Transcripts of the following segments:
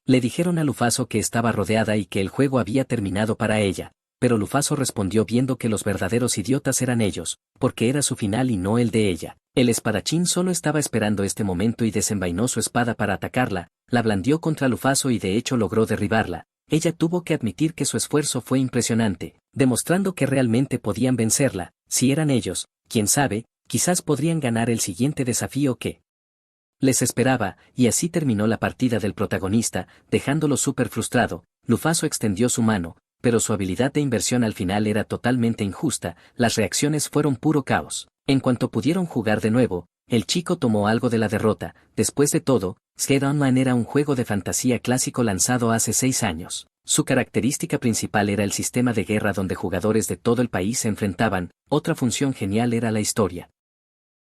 Le dijeron a Lufaso que estaba rodeada y que el juego había terminado para ella, pero Lufaso respondió viendo que los verdaderos idiotas eran ellos, porque era su final y no el de ella. El espadachín solo estaba esperando este momento y desenvainó su espada para atacarla, la blandió contra Lufaso y de hecho logró derribarla. Ella tuvo que admitir que su esfuerzo fue impresionante, demostrando que realmente podían vencerla. Si eran ellos, quién sabe, quizás podrían ganar el siguiente desafío que les esperaba, y así terminó la partida del protagonista, dejándolo súper frustrado. Lufaso extendió su mano, pero su habilidad de inversión al final era totalmente injusta, las reacciones fueron puro caos. En cuanto pudieron jugar de nuevo, el chico tomó algo de la derrota. Después de todo, Skate Online era un juego de fantasía clásico lanzado hace 6 años. Su característica principal era el sistema de guerra donde jugadores de todo el país se enfrentaban. Otra función genial era la historia,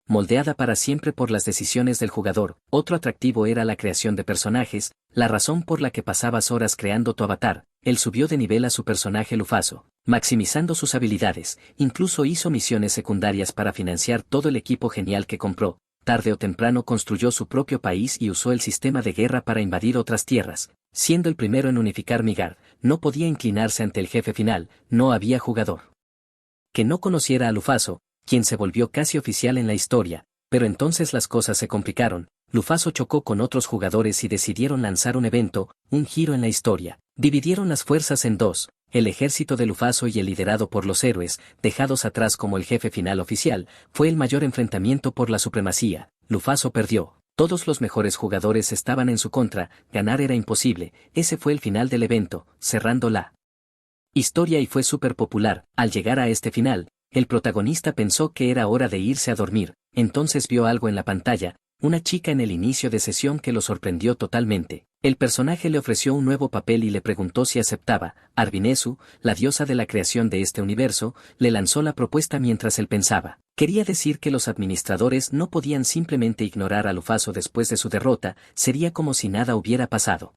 moldeada para siempre por las decisiones del jugador. Otro atractivo era la creación de personajes, la razón por la que pasabas horas creando tu avatar. Él subió de nivel a su personaje Lufaso, maximizando sus habilidades, incluso hizo misiones secundarias para financiar todo el equipo genial que compró. Tarde o temprano construyó su propio país y usó el sistema de guerra para invadir otras tierras, siendo el primero en unificar Midgard. No podía inclinarse ante el jefe final, no había jugador que no conociera a Lufaso, quien se volvió casi oficial en la historia, pero entonces las cosas se complicaron. Lufaso chocó con otros jugadores y decidieron lanzar un evento, un giro en la historia. Dividieron las fuerzas en dos, el ejército de Lufaso y el liderado por los héroes, dejados atrás como el jefe final oficial. Fue el mayor enfrentamiento por la supremacía. Lufaso perdió. Todos los mejores jugadores estaban en su contra, ganar era imposible. Ese fue el final del evento, cerrando la historia y fue súper popular. Al llegar a este final, el protagonista pensó que era hora de irse a dormir, entonces vio algo en la pantalla, una chica en el inicio de sesión que lo sorprendió totalmente. El personaje le ofreció un nuevo papel y le preguntó si aceptaba. Arvinesu, la diosa de la creación de este universo, le lanzó la propuesta mientras él pensaba. Quería decir que los administradores no podían simplemente ignorar a Lufaso después de su derrota, sería como si nada hubiera pasado.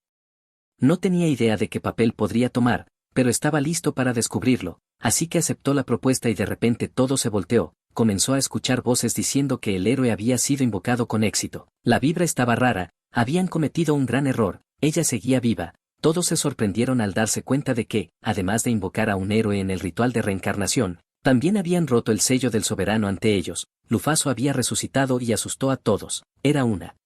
No tenía idea de qué papel podría tomar, pero estaba listo para descubrirlo, así que aceptó la propuesta y de repente todo se volteó. Comenzó a escuchar voces diciendo que el héroe había sido invocado con éxito. La vibra estaba rara, habían cometido un gran error, ella seguía viva. Todos se sorprendieron al darse cuenta de que, además de invocar a un héroe en el ritual de reencarnación, también habían roto el sello del soberano ante ellos. Lufaso había resucitado y asustó a todos. Era una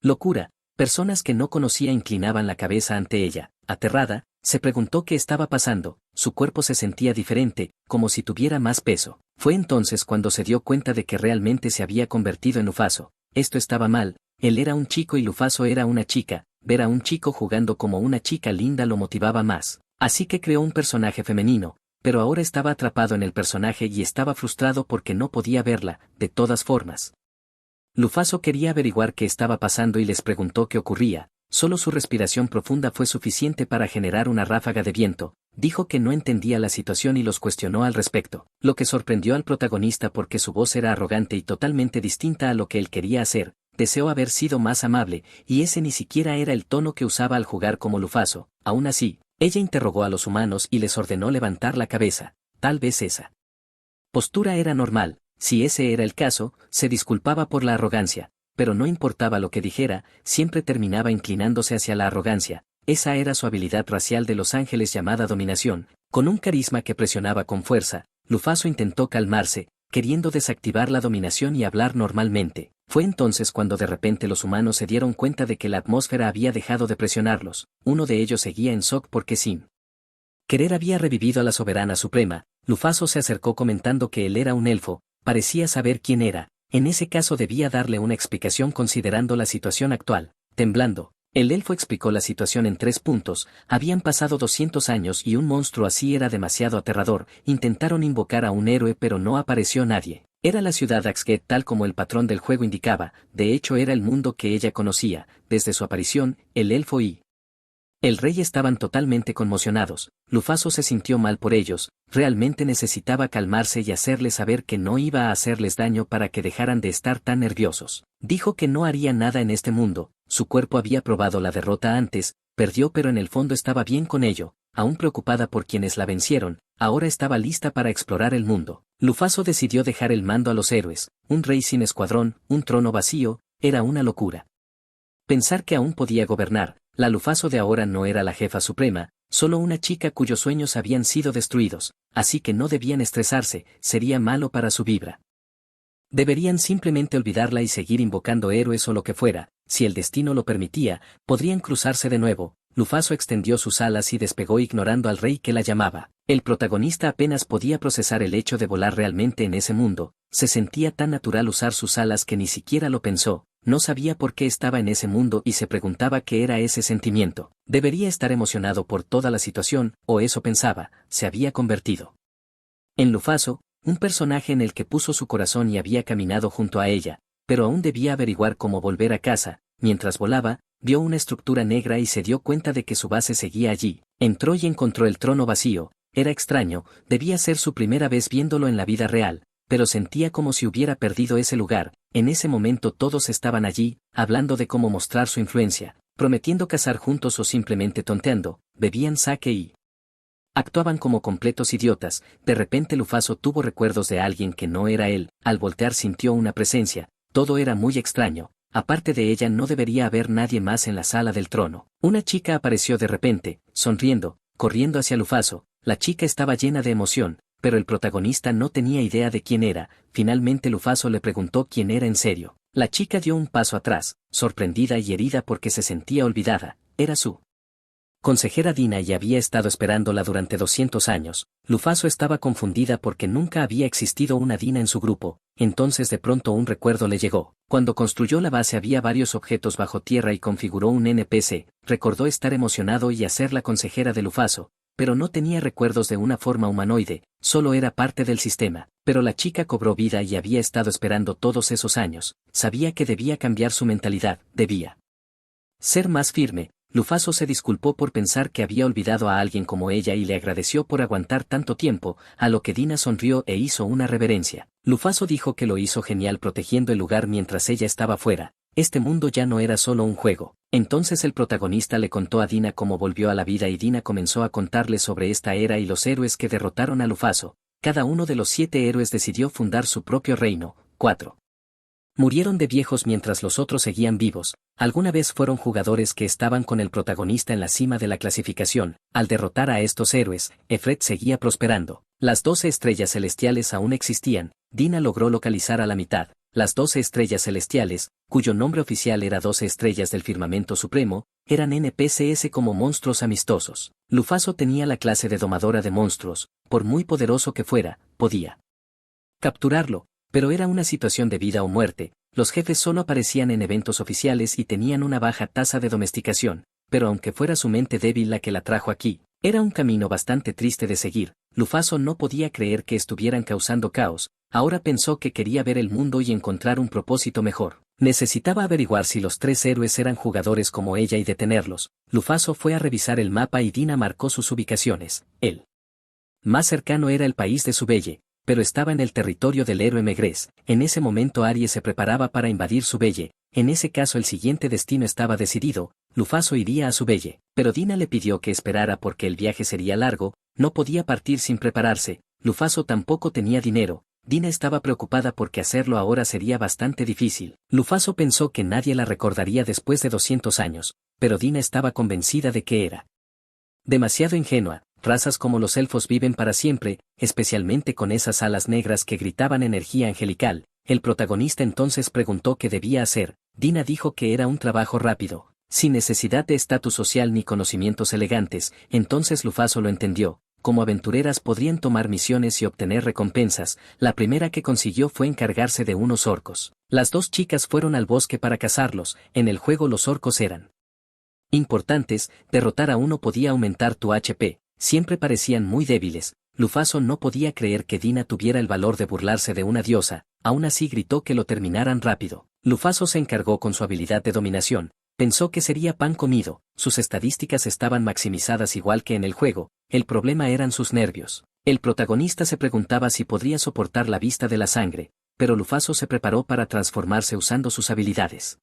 locura. Personas que no conocía inclinaban la cabeza ante ella. Aterrada, se preguntó qué estaba pasando. Su cuerpo se sentía diferente, como si tuviera más peso. Fue entonces cuando se dio cuenta de que realmente se había convertido en Lufaso. Esto estaba mal, él era un chico y Lufaso era una chica. Ver a un chico jugando como una chica linda lo motivaba más. Así que creó un personaje femenino, pero ahora estaba atrapado en el personaje y estaba frustrado porque no podía verla. De todas formas, Lufaso quería averiguar qué estaba pasando y les preguntó qué ocurría. Solo su respiración profunda fue suficiente para generar una ráfaga de viento. Dijo que no entendía la situación y los cuestionó al respecto, lo que sorprendió al protagonista porque su voz era arrogante y totalmente distinta a lo que él quería hacer. Deseó haber sido más amable, y ese ni siquiera era el tono que usaba al jugar como Lufaso. Aún así, ella interrogó a los humanos y les ordenó levantar la cabeza. Tal vez esa postura era normal. Si ese era el caso, se disculpaba por la arrogancia, pero no importaba lo que dijera, siempre terminaba inclinándose hacia la arrogancia. Esa era su habilidad racial de los ángeles llamada dominación. Con un carisma que presionaba con fuerza, Lufaso intentó calmarse, queriendo desactivar la dominación y hablar normalmente. Fue entonces cuando de repente los humanos se dieron cuenta de que la atmósfera había dejado de presionarlos. Uno de ellos seguía en shock porque sin querer había revivido a la soberana suprema. Lufaso se acercó comentando que él era un elfo, parecía saber quién era. En ese caso debía darle una explicación considerando la situación actual. Temblando, el elfo explicó la situación en 3 puntos. Habían pasado 200 años y un monstruo así era demasiado aterrador. Intentaron invocar a un héroe pero no apareció nadie. Era la ciudad Axget tal como el patrón del juego indicaba. De hecho era el mundo que ella conocía. Desde su aparición, el elfo y el rey estaban totalmente conmocionados. Lufaso se sintió mal por ellos, realmente necesitaba calmarse y hacerles saber que no iba a hacerles daño para que dejaran de estar tan nerviosos. Dijo que no haría nada en este mundo, su cuerpo había probado la derrota antes, perdió pero en el fondo estaba bien con ello, aún preocupada por quienes la vencieron, ahora estaba lista para explorar el mundo. Lufaso decidió dejar el mando a los héroes, un rey sin escuadrón, un trono vacío, era una locura. Pensar que aún podía gobernar, La Lufaso de ahora no era la jefa suprema, solo una chica cuyos sueños habían sido destruidos, así que no debían estresarse, sería malo para su vibra. Deberían simplemente olvidarla y seguir invocando héroes o lo que fuera, si el destino lo permitía, podrían cruzarse de nuevo. Lufaso extendió sus alas y despegó ignorando al rey que la llamaba. El protagonista apenas podía procesar el hecho de volar realmente en ese mundo, se sentía tan natural usar sus alas que ni siquiera lo pensó, no sabía por qué estaba en ese mundo y se preguntaba qué era ese sentimiento. Debería estar emocionado por toda la situación, o eso pensaba, se había convertido en Lufaso, un personaje en el que puso su corazón y había caminado junto a ella, pero aún debía averiguar cómo volver a casa. Mientras volaba, vio una estructura negra y se dio cuenta de que su base seguía allí. Entró y encontró el trono vacío. Era extraño, debía ser su primera vez viéndolo en la vida real, pero sentía como si hubiera perdido ese lugar. En ese momento todos estaban allí, hablando de cómo mostrar su influencia, prometiendo cazar juntos o simplemente tonteando, bebían sake y actuaban como completos idiotas. De repente Lufaso tuvo recuerdos de alguien que no era él, al voltear sintió una presencia, todo era muy extraño, aparte de ella no debería haber nadie más en la sala del trono. Una chica apareció de repente, sonriendo, corriendo hacia Lufaso, la chica estaba llena de emoción, pero el protagonista no tenía idea de quién era. Finalmente Lufaso le preguntó quién era en serio. La chica dio un paso atrás, sorprendida y herida porque se sentía olvidada, era su consejera Dina y había estado esperándola durante 200 años. Lufaso estaba confundida porque nunca había existido una Dina en su grupo, entonces de pronto un recuerdo le llegó. Cuando construyó la base había varios objetos bajo tierra y configuró un NPC, recordó estar emocionado y hacer la consejera de Lufaso, pero no tenía recuerdos de una forma humanoide, solo era parte del sistema. Pero la chica cobró vida y había estado esperando todos esos años, sabía que debía cambiar su mentalidad, debía ser más firme. Lufaso se disculpó por pensar que había olvidado a alguien como ella y le agradeció por aguantar tanto tiempo, a lo que Dina sonrió e hizo una reverencia. Lufaso dijo que lo hizo genial protegiendo el lugar mientras ella estaba fuera. Este mundo ya no era solo un juego. Entonces el protagonista le contó a Dina cómo volvió a la vida y Dina comenzó a contarle sobre esta era y los héroes que derrotaron a Lufaso. Cada uno de los 7 héroes decidió fundar su propio reino. 4 murieron de viejos mientras los otros seguían vivos. Alguna vez fueron jugadores que estaban con el protagonista en la cima de la clasificación. Al derrotar a estos héroes, Efred seguía prosperando. Las 12 estrellas celestiales aún existían. Dina logró localizar a la mitad. Las 12 estrellas celestiales, cuyo nombre oficial era 12 estrellas del firmamento supremo, eran NPCs como monstruos amistosos. Lufaso tenía la clase de domadora de monstruos, por muy poderoso que fuera, podía capturarlo. Pero era una situación de vida o muerte, los jefes solo aparecían en eventos oficiales y tenían una baja tasa de domesticación, pero aunque fuera su mente débil la que la trajo aquí, era un camino bastante triste de seguir. Lufaso no podía creer que estuvieran causando caos, ahora pensó que quería ver el mundo y encontrar un propósito mejor. Necesitaba averiguar si los 3 héroes eran jugadores como ella y detenerlos. Lufaso fue a revisar el mapa y Dina marcó sus ubicaciones. El más cercano era el país de Subelle, pero estaba en el territorio del héroe Megrez. En ese momento Aries se preparaba para invadir Subelle. En ese caso el siguiente destino estaba decidido, Lufaso iría a Subelle, pero Dina le pidió que esperara porque el viaje sería largo, no podía partir sin prepararse. Lufaso tampoco tenía dinero. Dina estaba preocupada porque hacerlo ahora sería bastante difícil. Lufaso pensó que nadie la recordaría después de 200 años, pero Dina estaba convencida de que era demasiado ingenua. Razas como los elfos viven para siempre, especialmente con esas alas negras que gritaban energía angelical. El protagonista entonces preguntó qué debía hacer. Dina dijo que era un trabajo rápido, sin necesidad de estatus social ni conocimientos elegantes. Entonces Lufaso lo entendió. Como aventureras podrían tomar misiones y obtener recompensas. La primera que consiguió fue encargarse de unos orcos. Las 2 chicas fueron al bosque para cazarlos. En el juego los orcos eran importantes, derrotar a uno podía aumentar tu HP. Siempre parecían muy débiles. Lufaso no podía creer que Dina tuviera el valor de burlarse de una diosa, aún así gritó que lo terminaran rápido. Lufaso se encargó con su habilidad de dominación, pensó que sería pan comido, sus estadísticas estaban maximizadas igual que en el juego, el problema eran sus nervios. El protagonista se preguntaba si podría soportar la vista de la sangre, pero Lufaso se preparó para transformarse usando sus habilidades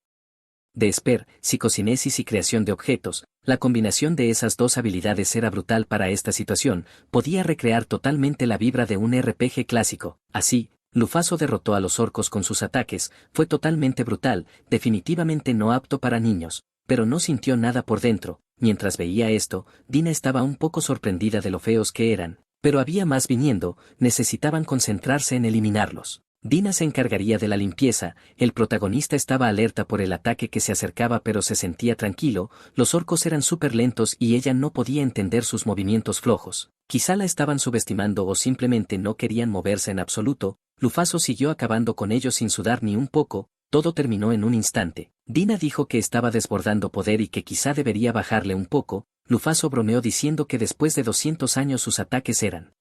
de Esper, psicocinesis y creación de objetos. La combinación de esas 2 habilidades era brutal para esta situación, podía recrear totalmente la vibra de un RPG clásico. Así, Lufaso derrotó a los orcos con sus ataques, fue totalmente brutal, definitivamente no apto para niños, pero no sintió nada por dentro. Mientras veía esto, Dina estaba un poco sorprendida de lo feos que eran, pero había más viniendo, necesitaban concentrarse en eliminarlos. Dina se encargaría de la limpieza, el protagonista estaba alerta por el ataque que se acercaba pero se sentía tranquilo, los orcos eran súper lentos y ella no podía entender sus movimientos flojos. Quizá la estaban subestimando o simplemente no querían moverse en absoluto. Lufaso siguió acabando con ellos sin sudar ni un poco, todo terminó en un instante. Dina dijo que estaba desbordando poder y que quizá debería bajarle un poco. Lufaso bromeó diciendo que después de 200 años sus ataques eran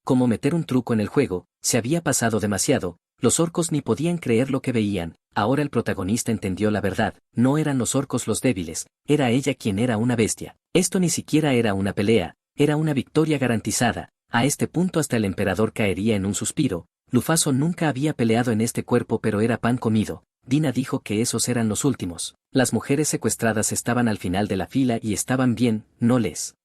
como meter un truco en el juego, se había pasado demasiado, los orcos ni podían creer lo que veían. Ahora el protagonista entendió la verdad, no eran los orcos los débiles, era ella quien era una bestia. Esto ni siquiera era una pelea, era una victoria garantizada. A este punto hasta el emperador caería en un suspiro. Lufaso nunca había peleado en este cuerpo pero era pan comido. Dina dijo que esos eran los últimos. Las mujeres secuestradas estaban al final de la fila y estaban bien, no les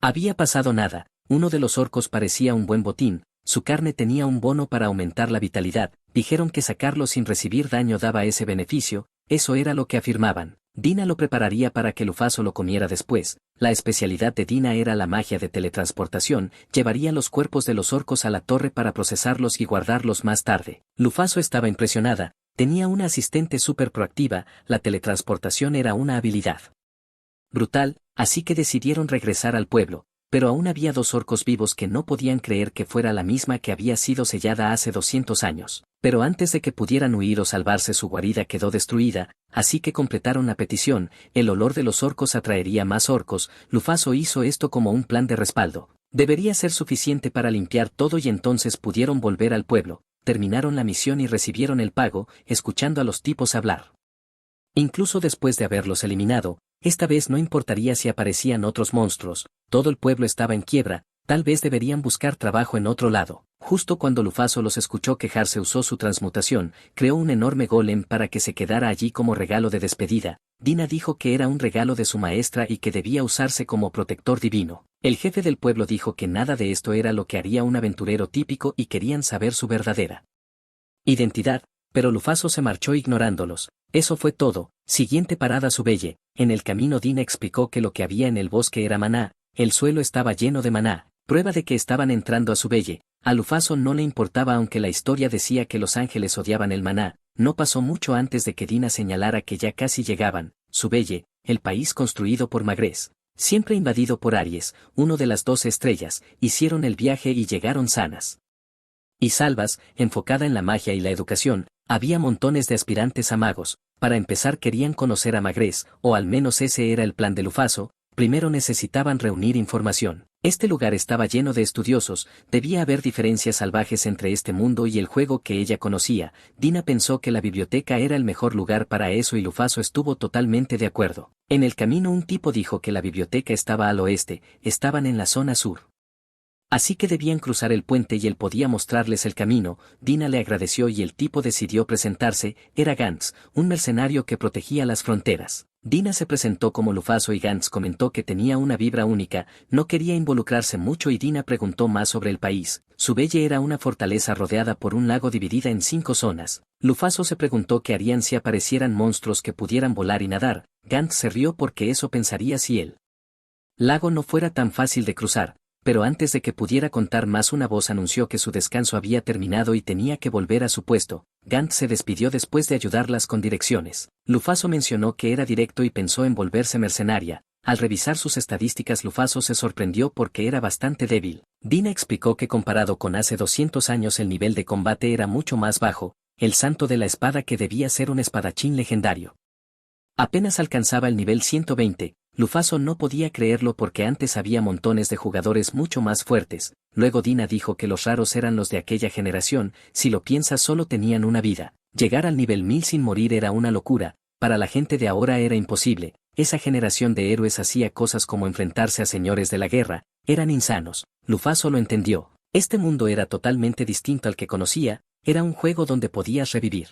había pasado nada. Uno de los orcos parecía un buen botín, su carne tenía un bono para aumentar la vitalidad, dijeron que sacarlo sin recibir daño daba ese beneficio, eso era lo que afirmaban. Dina lo prepararía para que Lufaso lo comiera después. La especialidad de Dina era la magia de teletransportación, llevaría los cuerpos de los orcos a la torre para procesarlos y guardarlos más tarde. Lufaso estaba impresionada, tenía una asistente súper proactiva, la teletransportación era una habilidad brutal, así que decidieron regresar al pueblo. Pero aún había 2 orcos vivos que no podían creer que fuera la misma que había sido sellada hace 200 años. Pero antes de que pudieran huir o salvarse su guarida quedó destruida, así que completaron la petición, el olor de los orcos atraería más orcos. Lufaso hizo esto como un plan de respaldo. Debería ser suficiente para limpiar todo y entonces pudieron volver al pueblo. Terminaron la misión y recibieron el pago, escuchando a los tipos hablar. Incluso después de haberlos eliminado, esta vez no importaría si aparecían otros monstruos, todo el pueblo estaba en quiebra, tal vez deberían buscar trabajo en otro lado. Justo cuando Lufaso los escuchó quejarse usó su transmutación, creó un enorme golem para que se quedara allí como regalo de despedida. Dina dijo que era un regalo de su maestra y que debía usarse como protector divino. El jefe del pueblo dijo que nada de esto era lo que haría un aventurero típico y querían saber su verdadera identidad, pero Lufaso se marchó ignorándolos. Eso fue todo. Siguiente parada Subelle. En el camino Dina explicó que lo que había en el bosque era maná, el suelo estaba lleno de maná, prueba de que estaban entrando a Subelle. A Lufaso no le importaba aunque la historia decía que los ángeles odiaban el maná, no pasó mucho antes de que Dina señalara que ya casi llegaban. Subelle, el país construido por Magrés, siempre invadido por Aries, uno de las 12 estrellas, hicieron el viaje y llegaron sanas y salvas, enfocada en la magia y la educación. Había montones de aspirantes a magos. Para empezar querían conocer a Magrés, o al menos ese era el plan de Lufaso. Primero necesitaban reunir información. Este lugar estaba lleno de estudiosos, debía haber diferencias salvajes entre este mundo y el juego que ella conocía. Dina pensó que la biblioteca era el mejor lugar para eso y Lufaso estuvo totalmente de acuerdo. En el camino un tipo dijo que la biblioteca estaba al oeste, estaban en la zona sur. Así que debían cruzar el puente y él podía mostrarles el camino. Dina le agradeció y el tipo decidió presentarse, era Gantz, un mercenario que protegía las fronteras. Dina se presentó como Lufaso y Gantz comentó que tenía una vibra única, no quería involucrarse mucho y Dina preguntó más sobre el país. Subelle era una fortaleza rodeada por un lago dividida en 5 zonas. Lufaso se preguntó qué harían si aparecieran monstruos que pudieran volar y nadar. Gantz se rió porque eso pensaría si el lago no fuera tan fácil de cruzar. Pero antes de que pudiera contar más una voz anunció que su descanso había terminado y tenía que volver a su puesto. Gantz se despidió después de ayudarlas con direcciones. Lufaso mencionó que era directo y pensó en volverse mercenaria. Al revisar sus estadísticas Lufaso se sorprendió porque era bastante débil. Dina explicó que comparado con hace 200 años el nivel de combate era mucho más bajo, el santo de la espada que debía ser un espadachín legendario apenas alcanzaba el nivel 120. Lufaso no podía creerlo porque antes había montones de jugadores mucho más fuertes. Luego Dina dijo que los raros eran los de aquella generación, si lo piensas solo tenían una vida. Llegar al nivel 1000 sin morir era una locura, para la gente de ahora era imposible. Esa generación de héroes hacía cosas como enfrentarse a señores de la guerra, eran insanos. Lufaso lo entendió. Este mundo era totalmente distinto al que conocía, era un juego donde podías revivir.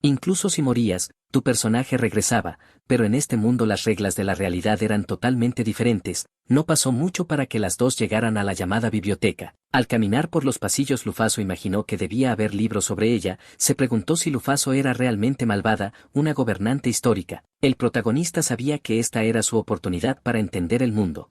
Incluso si morías, tu personaje regresaba, pero en este mundo las reglas de la realidad eran totalmente diferentes. No pasó mucho para que las dos llegaran a la llamada biblioteca. Al caminar por los pasillos Lufaso imaginó que debía haber libros sobre ella, se preguntó si Lufaso era realmente malvada, una gobernante histórica. El protagonista sabía que esta era su oportunidad para entender el mundo.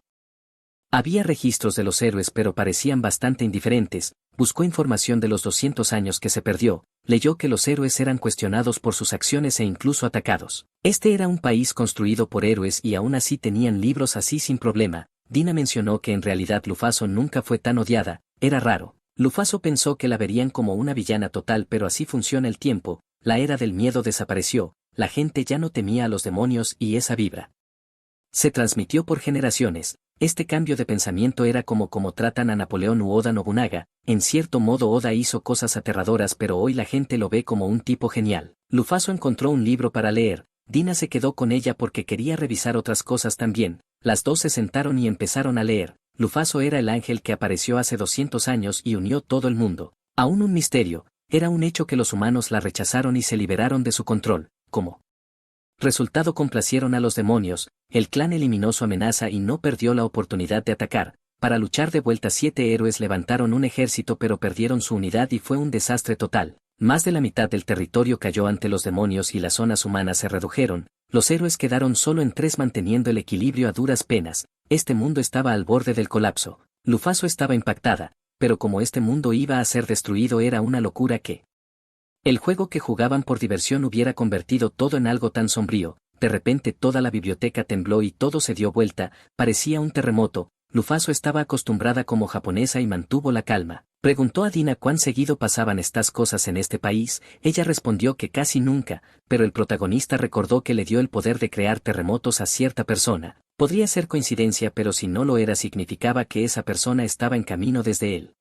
Había registros de los héroes pero parecían bastante indiferentes, buscó información de los 200 años que se perdió, leyó que los héroes eran cuestionados por sus acciones e incluso atacados. Este era un país construido por héroes y aún así tenían libros así sin problema. Dina mencionó que en realidad Lufaso nunca fue tan odiada, era raro. Lufaso pensó que la verían como una villana total pero así funciona el tiempo, la era del miedo desapareció, la gente ya no temía a los demonios y esa vibra se transmitió por generaciones. Este cambio de pensamiento era como tratan a Napoleón u Oda Nobunaga. En cierto modo Oda hizo cosas aterradoras pero hoy la gente lo ve como un tipo genial. Lufaso encontró un libro para leer, Dina se quedó con ella porque quería revisar otras cosas también, las dos se sentaron y empezaron a leer. Lufaso era el ángel que apareció hace 200 años y unió todo el mundo. Aún un misterio, era un hecho que los humanos la rechazaron y se liberaron de su control, como resultado complacieron a los demonios, el clan eliminó su amenaza y no perdió la oportunidad de atacar. Para luchar de vuelta 7 héroes levantaron un ejército pero perdieron su unidad y fue un desastre total. Más de la mitad del territorio cayó ante los demonios y las zonas humanas se redujeron, los héroes quedaron solo en 3 manteniendo el equilibrio a duras penas, este mundo estaba al borde del colapso. Lufaso estaba impactada, pero como este mundo iba a ser destruido era una locura que el juego que jugaban por diversión hubiera convertido todo en algo tan sombrío. De repente toda la biblioteca tembló y todo se dio vuelta, parecía un terremoto. Lufaso estaba acostumbrada como japonesa y mantuvo la calma. Preguntó a Dina cuán seguido pasaban estas cosas en este país, ella respondió que casi nunca, pero el protagonista recordó que le dio el poder de crear terremotos a cierta persona. Podría ser coincidencia pero si no lo era significaba que esa persona estaba en camino desde él.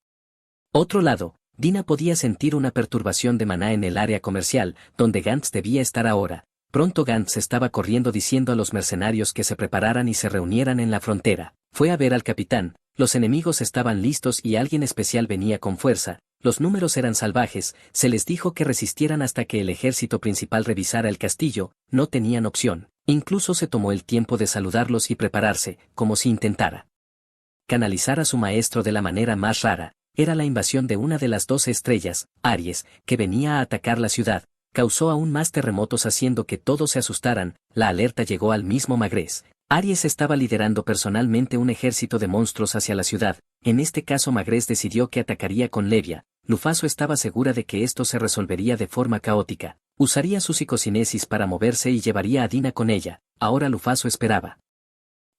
Otro lado, Dina podía sentir una perturbación de maná en el área comercial, donde Gantz debía estar ahora. Pronto Gantz estaba corriendo diciendo a los mercenarios que se prepararan y se reunieran en la frontera. Fue a ver al capitán, los enemigos estaban listos y alguien especial venía con fuerza, los números eran salvajes, se les dijo que resistieran hasta que el ejército principal revisara el castillo, no tenían opción, incluso se tomó el tiempo de saludarlos y prepararse, como si intentara canalizar a su maestro de la manera más rara. Era la invasión de una de las 12 estrellas, Aries, que venía a atacar la ciudad, causó aún más terremotos haciendo que todos se asustaran, la alerta llegó al mismo Magrez. Aries estaba liderando personalmente un ejército de monstruos hacia la ciudad, en este caso Magrez decidió que atacaría con Levia. Lufaso estaba segura de que esto se resolvería de forma caótica, usaría su psicocinesis para moverse y llevaría a Dina con ella, ahora Lufaso esperaba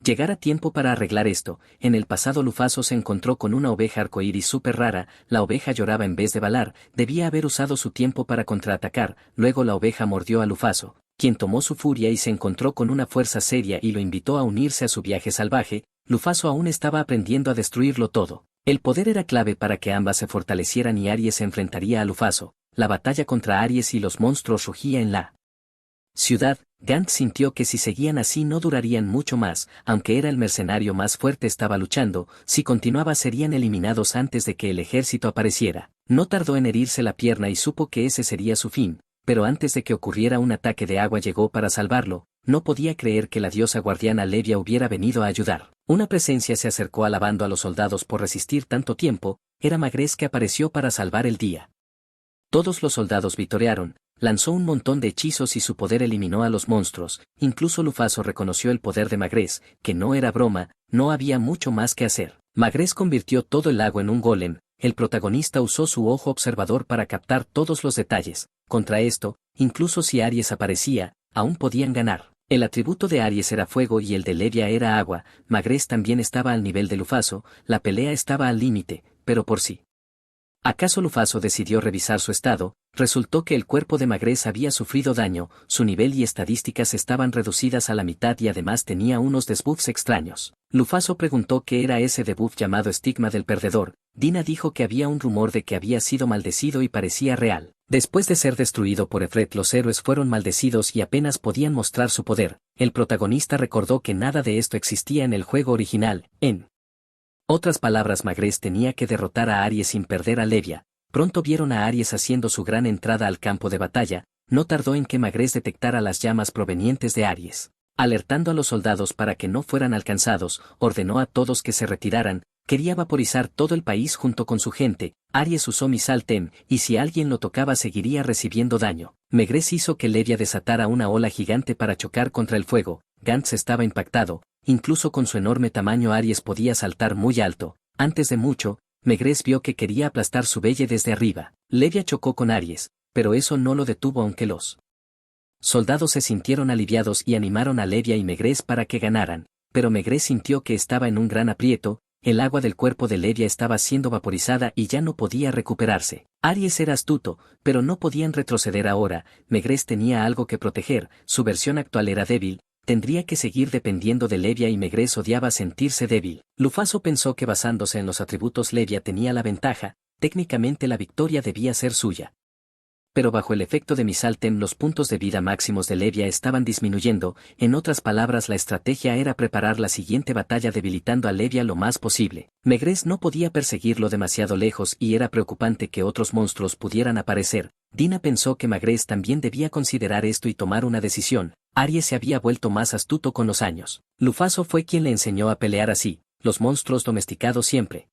llegar a tiempo para arreglar esto. En el pasado Lufaso se encontró con una oveja arcoíris súper rara, la oveja lloraba en vez de balar, debía haber usado su tiempo para contraatacar, luego la oveja mordió a Lufaso, quien tomó su furia y se encontró con una fuerza seria y lo invitó a unirse a su viaje salvaje. Lufaso aún estaba aprendiendo a destruirlo todo. El poder era clave para que ambas se fortalecieran y Aries se enfrentaría a Lufaso. La batalla contra Aries y los monstruos rugía en la ciudad. Gantz sintió que si seguían así no durarían mucho más, aunque era el mercenario más fuerte estaba luchando, si continuaba serían eliminados antes de que el ejército apareciera. No tardó en herirse la pierna y supo que ese sería su fin, pero antes de que ocurriera un ataque de agua llegó para salvarlo, no podía creer que la diosa guardiana Levia hubiera venido a ayudar. Una presencia se acercó alabando a los soldados por resistir tanto tiempo, era Magrez que apareció para salvar el día. Todos los soldados vitorearon, lanzó un montón de hechizos y su poder eliminó a los monstruos, incluso Lufaso reconoció el poder de Magrez, que no era broma, no había mucho más que hacer. Magrez convirtió todo el lago en un golem, el protagonista usó su ojo observador para captar todos los detalles, contra esto, incluso si Aries aparecía, aún podían ganar. El atributo de Aries era fuego y el de Levia era agua, Magrez también estaba al nivel de Lufaso, la pelea estaba al límite, pero por sí. ¿Acaso Lufaso decidió revisar su estado? Resultó que el cuerpo de Magrez había sufrido daño, su nivel y estadísticas estaban reducidas a la mitad y además tenía unos debuffs extraños. Lufaso preguntó qué era ese debuff llamado estigma del perdedor. Dina dijo que había un rumor de que había sido maldecido y parecía real. Después de ser destruido por Efret los héroes fueron maldecidos y apenas podían mostrar su poder. El protagonista recordó que nada de esto existía en el juego original, en otras palabras Magrez tenía que derrotar a Aries sin perder a Levia. Pronto vieron a Aries haciendo su gran entrada al campo de batalla, no tardó en que Magrez detectara las llamas provenientes de Aries. Alertando a los soldados para que no fueran alcanzados, ordenó a todos que se retiraran. Quería vaporizar todo el país junto con su gente. Aries usó Misal Tem, y si alguien lo tocaba seguiría recibiendo daño. Megrez hizo que Levia desatara una ola gigante para chocar contra el fuego. Gantz estaba impactado. Incluso con su enorme tamaño Aries podía saltar muy alto. Antes de mucho, Megrez vio que quería aplastar su Belle desde arriba. Levia chocó con Aries, pero eso no lo detuvo aunque los soldados se sintieron aliviados y animaron a Levia y Megrez para que ganaran. Pero Megrez sintió que estaba en un gran aprieto. El agua del cuerpo de Levia estaba siendo vaporizada y ya no podía recuperarse. Aries era astuto, pero no podían retroceder ahora. Megrez tenía algo que proteger, su versión actual era débil, tendría que seguir dependiendo de Levia y Megrez odiaba sentirse débil. Lufaso pensó que basándose en los atributos Levia tenía la ventaja, técnicamente la victoria debía ser suya. Pero bajo el efecto de Misal Tem los puntos de vida máximos de Levia estaban disminuyendo, en otras palabras la estrategia era preparar la siguiente batalla debilitando a Levia lo más posible. Megrez no podía perseguirlo demasiado lejos y era preocupante que otros monstruos pudieran aparecer. Dina pensó que Megrez también debía considerar esto y tomar una decisión. Aries se había vuelto más astuto con los años. Lufaso fue quien le enseñó a pelear así. Los monstruos domesticados siempre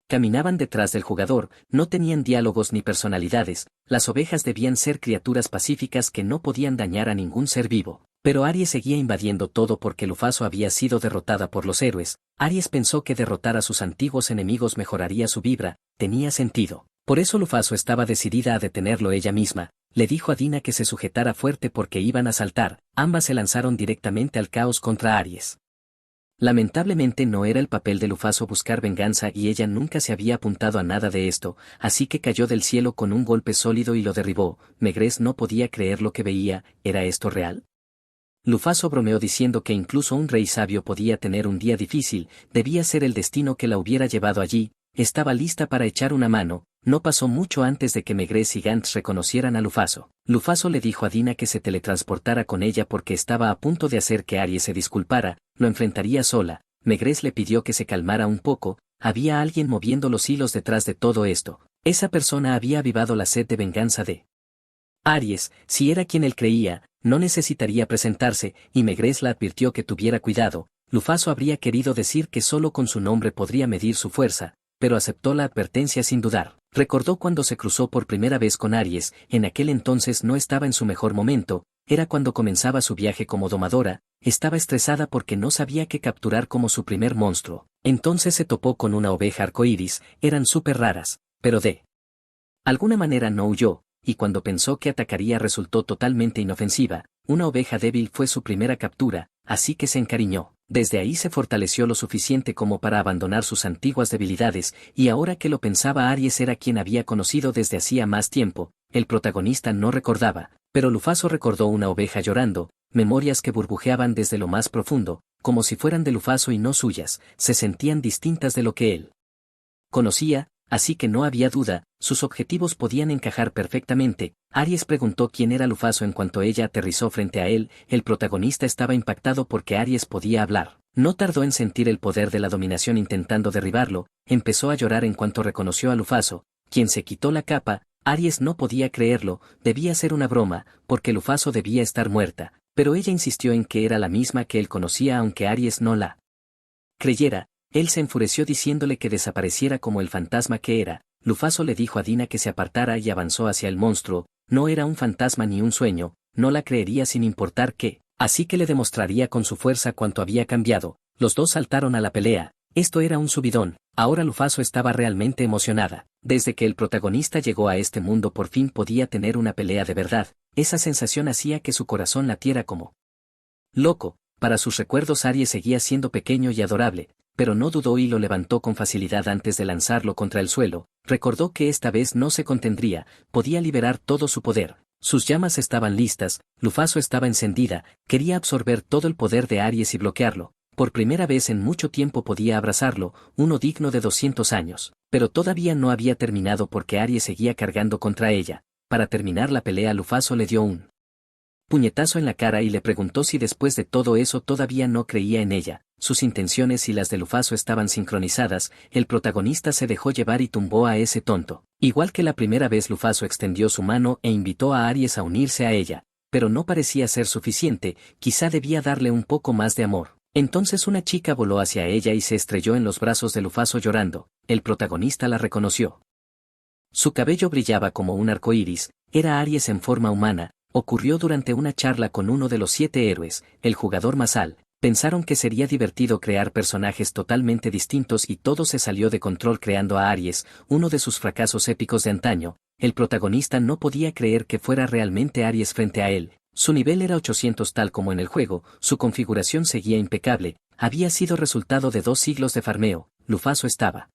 caminaban detrás del jugador, no tenían diálogos ni personalidades, las ovejas debían ser criaturas pacíficas que no podían dañar a ningún ser vivo. Pero Aries seguía invadiendo todo porque Lufaso había sido derrotada por los héroes. Aries pensó que derrotar a sus antiguos enemigos mejoraría su vibra, tenía sentido. Por eso Lufaso estaba decidida a detenerlo ella misma. Le dijo a Dina que se sujetara fuerte porque iban a saltar, ambas se lanzaron directamente al caos contra Aries. Lamentablemente no era el papel de Lufaso buscar venganza y ella nunca se había apuntado a nada de esto, así que cayó del cielo con un golpe sólido y lo derribó. Megrez no podía creer lo que veía, ¿era esto real? Lufaso bromeó diciendo que incluso un rey sabio podía tener un día difícil, debía ser el destino que la hubiera llevado allí, estaba lista para echar una mano. No pasó mucho antes de que Megrez y Gantz reconocieran a Lufaso. Lufaso le dijo a Dina que se teletransportara con ella porque estaba a punto de hacer que Aries se disculpara, lo enfrentaría sola. Megrez le pidió que se calmara un poco, había alguien moviendo los hilos detrás de todo esto. Esa persona había avivado la sed de venganza de Aries, si era quien él creía, no necesitaría presentarse, y Megrez la advirtió que tuviera cuidado. Lufaso habría querido decir que solo con su nombre podría medir su fuerza, pero aceptó la advertencia sin dudar. Recordó cuando se cruzó por primera vez con Aries, en aquel entonces no estaba en su mejor momento, era cuando comenzaba su viaje como domadora, estaba estresada porque no sabía qué capturar como su primer monstruo. Entonces se topó con una oveja arcoíris, eran súper raras, pero de alguna manera no huyó, y cuando pensó que atacaría resultó totalmente inofensiva. Una oveja débil fue su primera captura, así que se encariñó. Desde ahí se fortaleció lo suficiente como para abandonar sus antiguas debilidades, y ahora que lo pensaba Aries era quien había conocido desde hacía más tiempo. El protagonista no recordaba, pero Lufaso recordó una oveja llorando, memorias que burbujeaban desde lo más profundo, como si fueran de Lufaso y no suyas, se sentían distintas de lo que él conocía. Así que no había duda, sus objetivos podían encajar perfectamente. Aries preguntó quién era Lufaso en cuanto ella aterrizó frente a él. El protagonista estaba impactado porque Aries podía hablar. No tardó en sentir el poder de la dominación intentando derribarlo, empezó a llorar en cuanto reconoció a Lufaso, quien se quitó la capa. Aries no podía creerlo, debía ser una broma, porque Lufaso debía estar muerta, pero ella insistió en que era la misma que él conocía aunque Aries no la creyera. Él se enfureció diciéndole que desapareciera como el fantasma que era. Lufaso le dijo a Dina que se apartara y avanzó hacia el monstruo. No era un fantasma ni un sueño, no la creería sin importar qué, así que le demostraría con su fuerza cuánto había cambiado. Los dos saltaron a la pelea. Esto era un subidón. Ahora Lufaso estaba realmente emocionada. Desde que el protagonista llegó a este mundo por fin podía tener una pelea de verdad. Esa sensación hacía que su corazón latiera como loco. Para sus recuerdos Aries seguía siendo pequeño y adorable, pero no dudó y lo levantó con facilidad antes de lanzarlo contra el suelo. Recordó que esta vez no se contendría, podía liberar todo su poder. Sus llamas estaban listas, Lufaso estaba encendida, quería absorber todo el poder de Aries y bloquearlo. Por primera vez en mucho tiempo podía abrazarlo, uno digno de 200 años. Pero todavía no había terminado porque Aries seguía cargando contra ella. Para terminar la pelea Lufaso le dio un puñetazo en la cara y le preguntó si después de todo eso todavía no creía en ella. Sus intenciones y las de Lufaso estaban sincronizadas, el protagonista se dejó llevar y tumbó a ese tonto. Igual que la primera vez Lufaso extendió su mano e invitó a Aries a unirse a ella. pero no parecía ser suficiente, quizá debía darle un poco más de amor. Entonces una chica voló hacia ella y se estrelló en los brazos de Lufaso llorando. El protagonista la reconoció. Su cabello brillaba como un arco iris, era Aries en forma humana. Ocurrió durante una charla con uno de los 7 héroes, el jugador Masal. Pensaron que sería divertido crear personajes totalmente distintos y todo se salió de control creando a Aries, uno de sus fracasos épicos de antaño. El protagonista no podía creer que fuera realmente Aries frente a él. Su nivel era 800 tal como en el juego, su configuración seguía impecable, había sido resultado de 2 siglos de farmeo. Lufaso estaba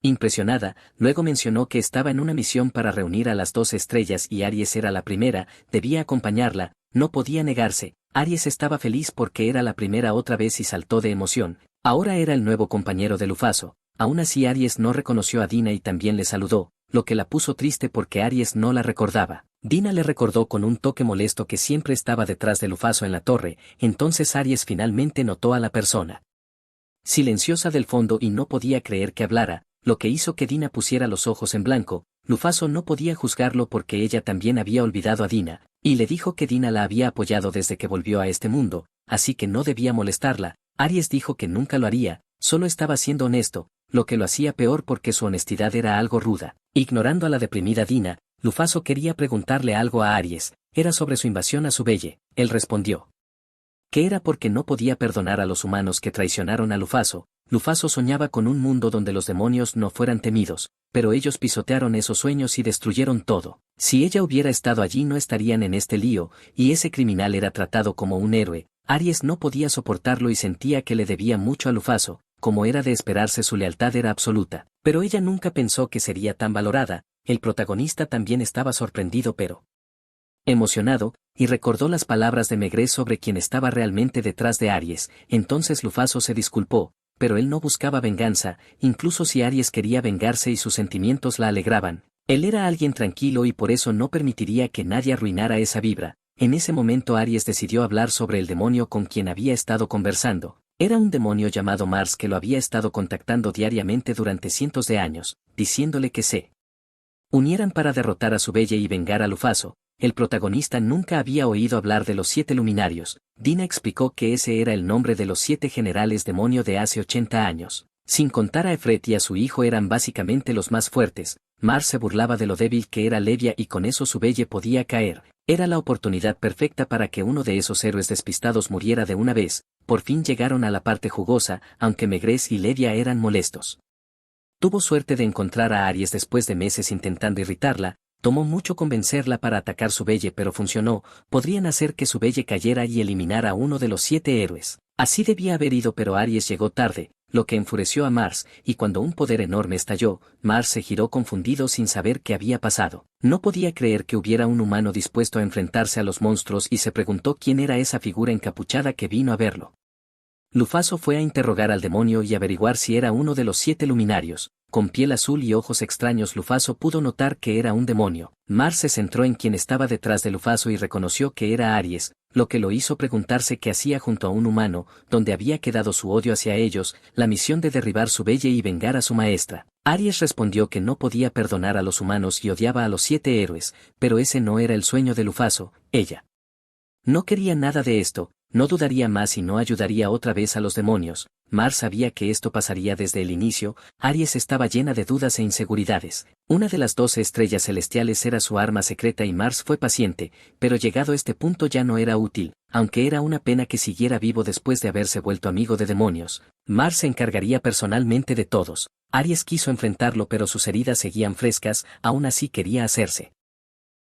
impresionada, luego mencionó que estaba en una misión para reunir a las 2 estrellas y Aries era la primera, debía acompañarla, no podía negarse. Aries estaba feliz porque era la primera otra vez y saltó de emoción. Ahora era el nuevo compañero de Lufaso. Aún así Aries no reconoció a Dina y también le saludó, lo que la puso triste porque Aries no la recordaba. Dina le recordó con un toque molesto que siempre estaba detrás de Lufaso en la torre, entonces Aries finalmente notó a la persona silenciosa del fondo y no podía creer que hablara, lo que hizo que Dina pusiera los ojos en blanco. Lufaso no podía juzgarlo porque ella también había olvidado a Dina, y le dijo que Dina la había apoyado desde que volvió a este mundo, así que no debía molestarla. Aries dijo que nunca lo haría, solo estaba siendo honesto, lo que lo hacía peor porque su honestidad era algo ruda. Ignorando a la deprimida Dina, Lufaso quería preguntarle algo a Aries, era sobre su invasión a Subelle. Él respondió que era porque no podía perdonar a los humanos que traicionaron a Lufaso. Lufaso soñaba con un mundo donde los demonios no fueran temidos, pero ellos pisotearon esos sueños y destruyeron todo. Si ella hubiera estado allí no estarían en este lío, y ese criminal era tratado como un héroe. Aries no podía soportarlo y sentía que le debía mucho a Lufaso, como era de esperarse su lealtad era absoluta, pero ella nunca pensó que sería tan valorada. El protagonista también estaba sorprendido pero emocionado, y recordó las palabras de Megrez sobre quien estaba realmente detrás de Aries. Entonces Lufaso se disculpó, pero él no buscaba venganza, incluso si Aries quería vengarse y sus sentimientos la alegraban. Él era alguien tranquilo y por eso no permitiría que nadie arruinara esa vibra. En ese momento Aries decidió hablar sobre el demonio con quien había estado conversando. Era un demonio llamado Mars que lo había estado contactando diariamente durante cientos de años, diciéndole que se unieran para derrotar a Subelle y vengar a Lufaso. El protagonista nunca había oído hablar de los 7 luminarios. Dina explicó que ese era el nombre de los 7 generales demonio de hace 80 años. Sin contar a Efret y a su hijo eran básicamente los más fuertes. Mars se burlaba de lo débil que era Levia y con eso Subelle podía caer. Era la oportunidad perfecta para que uno de esos héroes despistados muriera de una vez. Por fin llegaron a la parte jugosa, aunque Megrez y Levia eran molestos. Tuvo suerte de encontrar a Aries después de meses intentando irritarla. Tomó mucho convencerla para atacar Subelle pero funcionó, podrían hacer que Subelle cayera y eliminara a uno de los 7 héroes. Así debía haber ido pero Aries llegó tarde, lo que enfureció a Mars, y cuando un poder enorme estalló, Mars se giró confundido sin saber qué había pasado. No podía creer que hubiera un humano dispuesto a enfrentarse a los monstruos y se preguntó quién era esa figura encapuchada que vino a verlo. Lufaso fue a interrogar al demonio y averiguar si era uno de los 7 luminarios. Con piel azul y ojos extraños Lufaso pudo notar que era un demonio. Mars se centró en quien estaba detrás de Lufaso y reconoció que era Aries, lo que lo hizo preguntarse qué hacía junto a un humano, donde había quedado su odio hacia ellos, la misión de derribar Subelle y vengar a su maestra. Aries respondió que no podía perdonar a los humanos y odiaba a los 7 héroes, pero ese no era el sueño de Lufaso. Ella no quería nada de esto, no dudaría más y no ayudaría otra vez a los demonios. Mars sabía que esto pasaría desde el inicio. Aries estaba llena de dudas e inseguridades. Una de las 12 estrellas celestiales era su arma secreta y Mars fue paciente, pero llegado a este punto ya no era útil, aunque era una pena que siguiera vivo después de haberse vuelto amigo de demonios. Mars se encargaría personalmente de todos. Aries quiso enfrentarlo pero sus heridas seguían frescas, aún así quería hacerse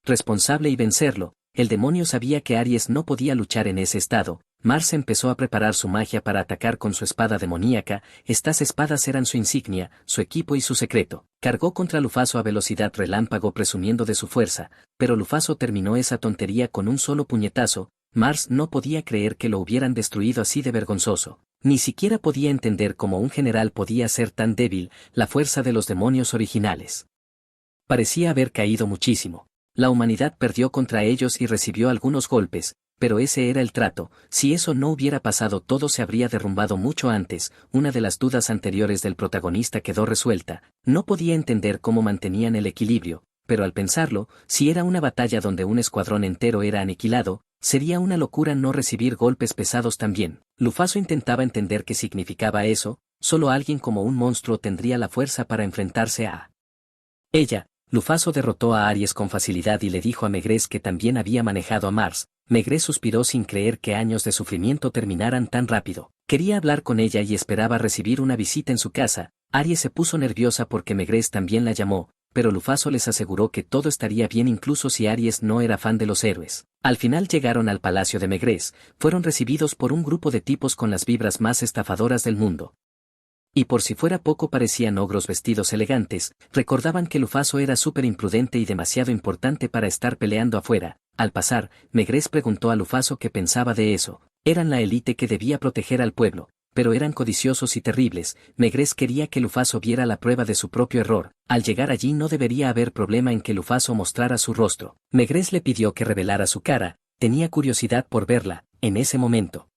responsable y vencerlo. El demonio sabía que Aries no podía luchar en ese estado. Mars empezó a preparar su magia para atacar con su espada demoníaca. Estas espadas eran su insignia, su equipo y su secreto. Cargó contra Lufaso a velocidad relámpago presumiendo de su fuerza, pero Lufaso terminó esa tontería con un solo puñetazo. Mars no podía creer que lo hubieran destruido así de vergonzoso. Ni siquiera podía entender cómo un general podía ser tan débil. La fuerza de los demonios originales parecía haber caído muchísimo. La humanidad perdió contra ellos y recibió algunos golpes, pero ese era el trato. Si eso no hubiera pasado todo se habría derrumbado mucho antes. Una de las dudas anteriores del protagonista quedó resuelta. No podía entender cómo mantenían el equilibrio. pero al pensarlo, si era una batalla donde un escuadrón entero era aniquilado, sería una locura no recibir golpes pesados también. Lufaso intentaba entender qué significaba eso, solo alguien como un monstruo tendría la fuerza para enfrentarse a ella. Lufaso derrotó a Aries con facilidad y le dijo a Megrez que también había manejado a Mars. Megrez suspiró sin creer que años de sufrimiento terminaran tan rápido. Quería hablar con ella y esperaba recibir una visita en su casa. Aries se puso nerviosa porque Megrez también la llamó, pero Lufaso les aseguró que todo estaría bien incluso si Aries no era fan de los héroes. Al final llegaron al palacio de Megrez, fueron recibidos por un grupo de tipos con las vibras más estafadoras del mundo. Y por si fuera poco parecían ogros vestidos elegantes, recordaban que Lufaso era súper imprudente y demasiado importante para estar peleando afuera. Al pasar, Megrez preguntó a Lufaso qué pensaba de eso. Eran la élite que debía proteger al pueblo, pero eran codiciosos y terribles. Megrez quería que Lufaso viera la prueba de su propio error. Al llegar allí no debería haber problema en que Lufaso mostrara su rostro. Megrez le pidió que revelara su cara, tenía curiosidad por verla, en ese momento.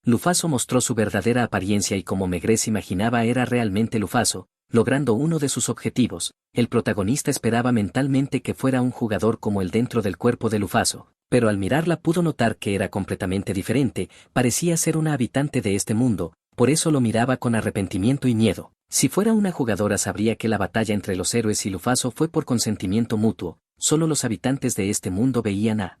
Lufaso mostró su verdadera apariencia y como Megrez imaginaba era realmente Lufaso, logrando uno de sus objetivos. El protagonista esperaba mentalmente que fuera un jugador como él dentro del cuerpo de Lufaso, pero al mirarla pudo notar que era completamente diferente, parecía ser una habitante de este mundo, por eso lo miraba con arrepentimiento y miedo. Si fuera una jugadora sabría que la batalla entre los héroes y Lufaso fue por consentimiento mutuo, solo los habitantes de este mundo veían a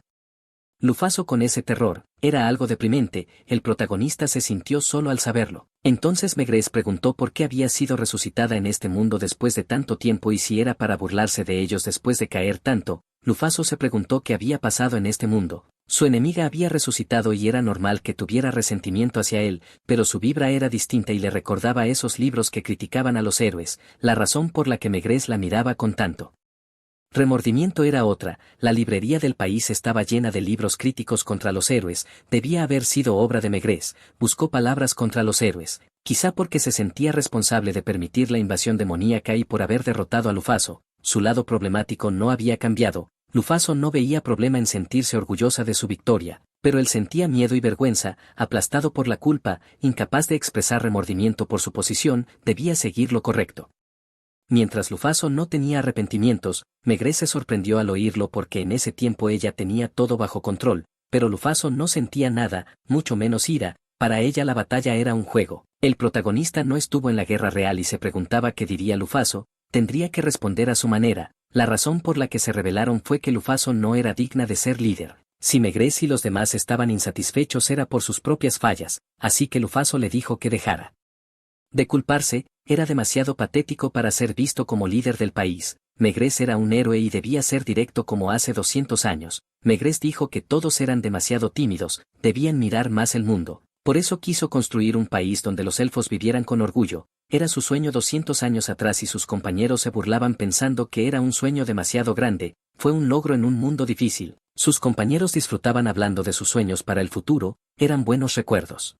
Lufaso con ese terror. Era algo deprimente, el protagonista se sintió solo al saberlo. Entonces Megrez preguntó por qué había sido resucitada en este mundo después de tanto tiempo y si era para burlarse de ellos después de caer tanto. Lufaso se preguntó qué había pasado en este mundo. Su enemiga había resucitado y era normal que tuviera resentimiento hacia él, pero su vibra era distinta y le recordaba esos libros que criticaban a los héroes, la razón por la que Megrez la miraba con tanto remordimiento era otra. La librería del país estaba llena de libros críticos contra los héroes, debía haber sido obra de Megrez. Buscó palabras contra los héroes, quizá porque se sentía responsable de permitir la invasión demoníaca y por haber derrotado a Lufaso. Su lado problemático no había cambiado. Lufaso no veía problema en sentirse orgullosa de su victoria, pero él sentía miedo y vergüenza, aplastado por la culpa, incapaz de expresar remordimiento por su posición, debía seguir lo correcto. Mientras Lufaso no tenía arrepentimientos, Megrez se sorprendió al oírlo porque en ese tiempo ella tenía todo bajo control, pero Lufaso no sentía nada, mucho menos ira. Para ella la batalla era un juego. El protagonista no estuvo en la guerra real y se preguntaba qué diría Lufaso. Tendría que responder a su manera. La razón por la que se rebelaron fue que Lufaso no era digna de ser líder. Si Megrez y los demás estaban insatisfechos era por sus propias fallas, así que Lufaso le dijo que dejara de culparse. Era demasiado patético para ser visto como líder del país. Megrez era un héroe y debía ser directo como hace 200 años. Megrez dijo que todos eran demasiado tímidos, debían mirar más el mundo. Por eso quiso construir un país donde los elfos vivieran con orgullo. Era su sueño 200 años atrás y sus compañeros se burlaban pensando que era un sueño demasiado grande. Fue un logro en un mundo difícil. Sus compañeros disfrutaban hablando de sus sueños para el futuro, eran buenos recuerdos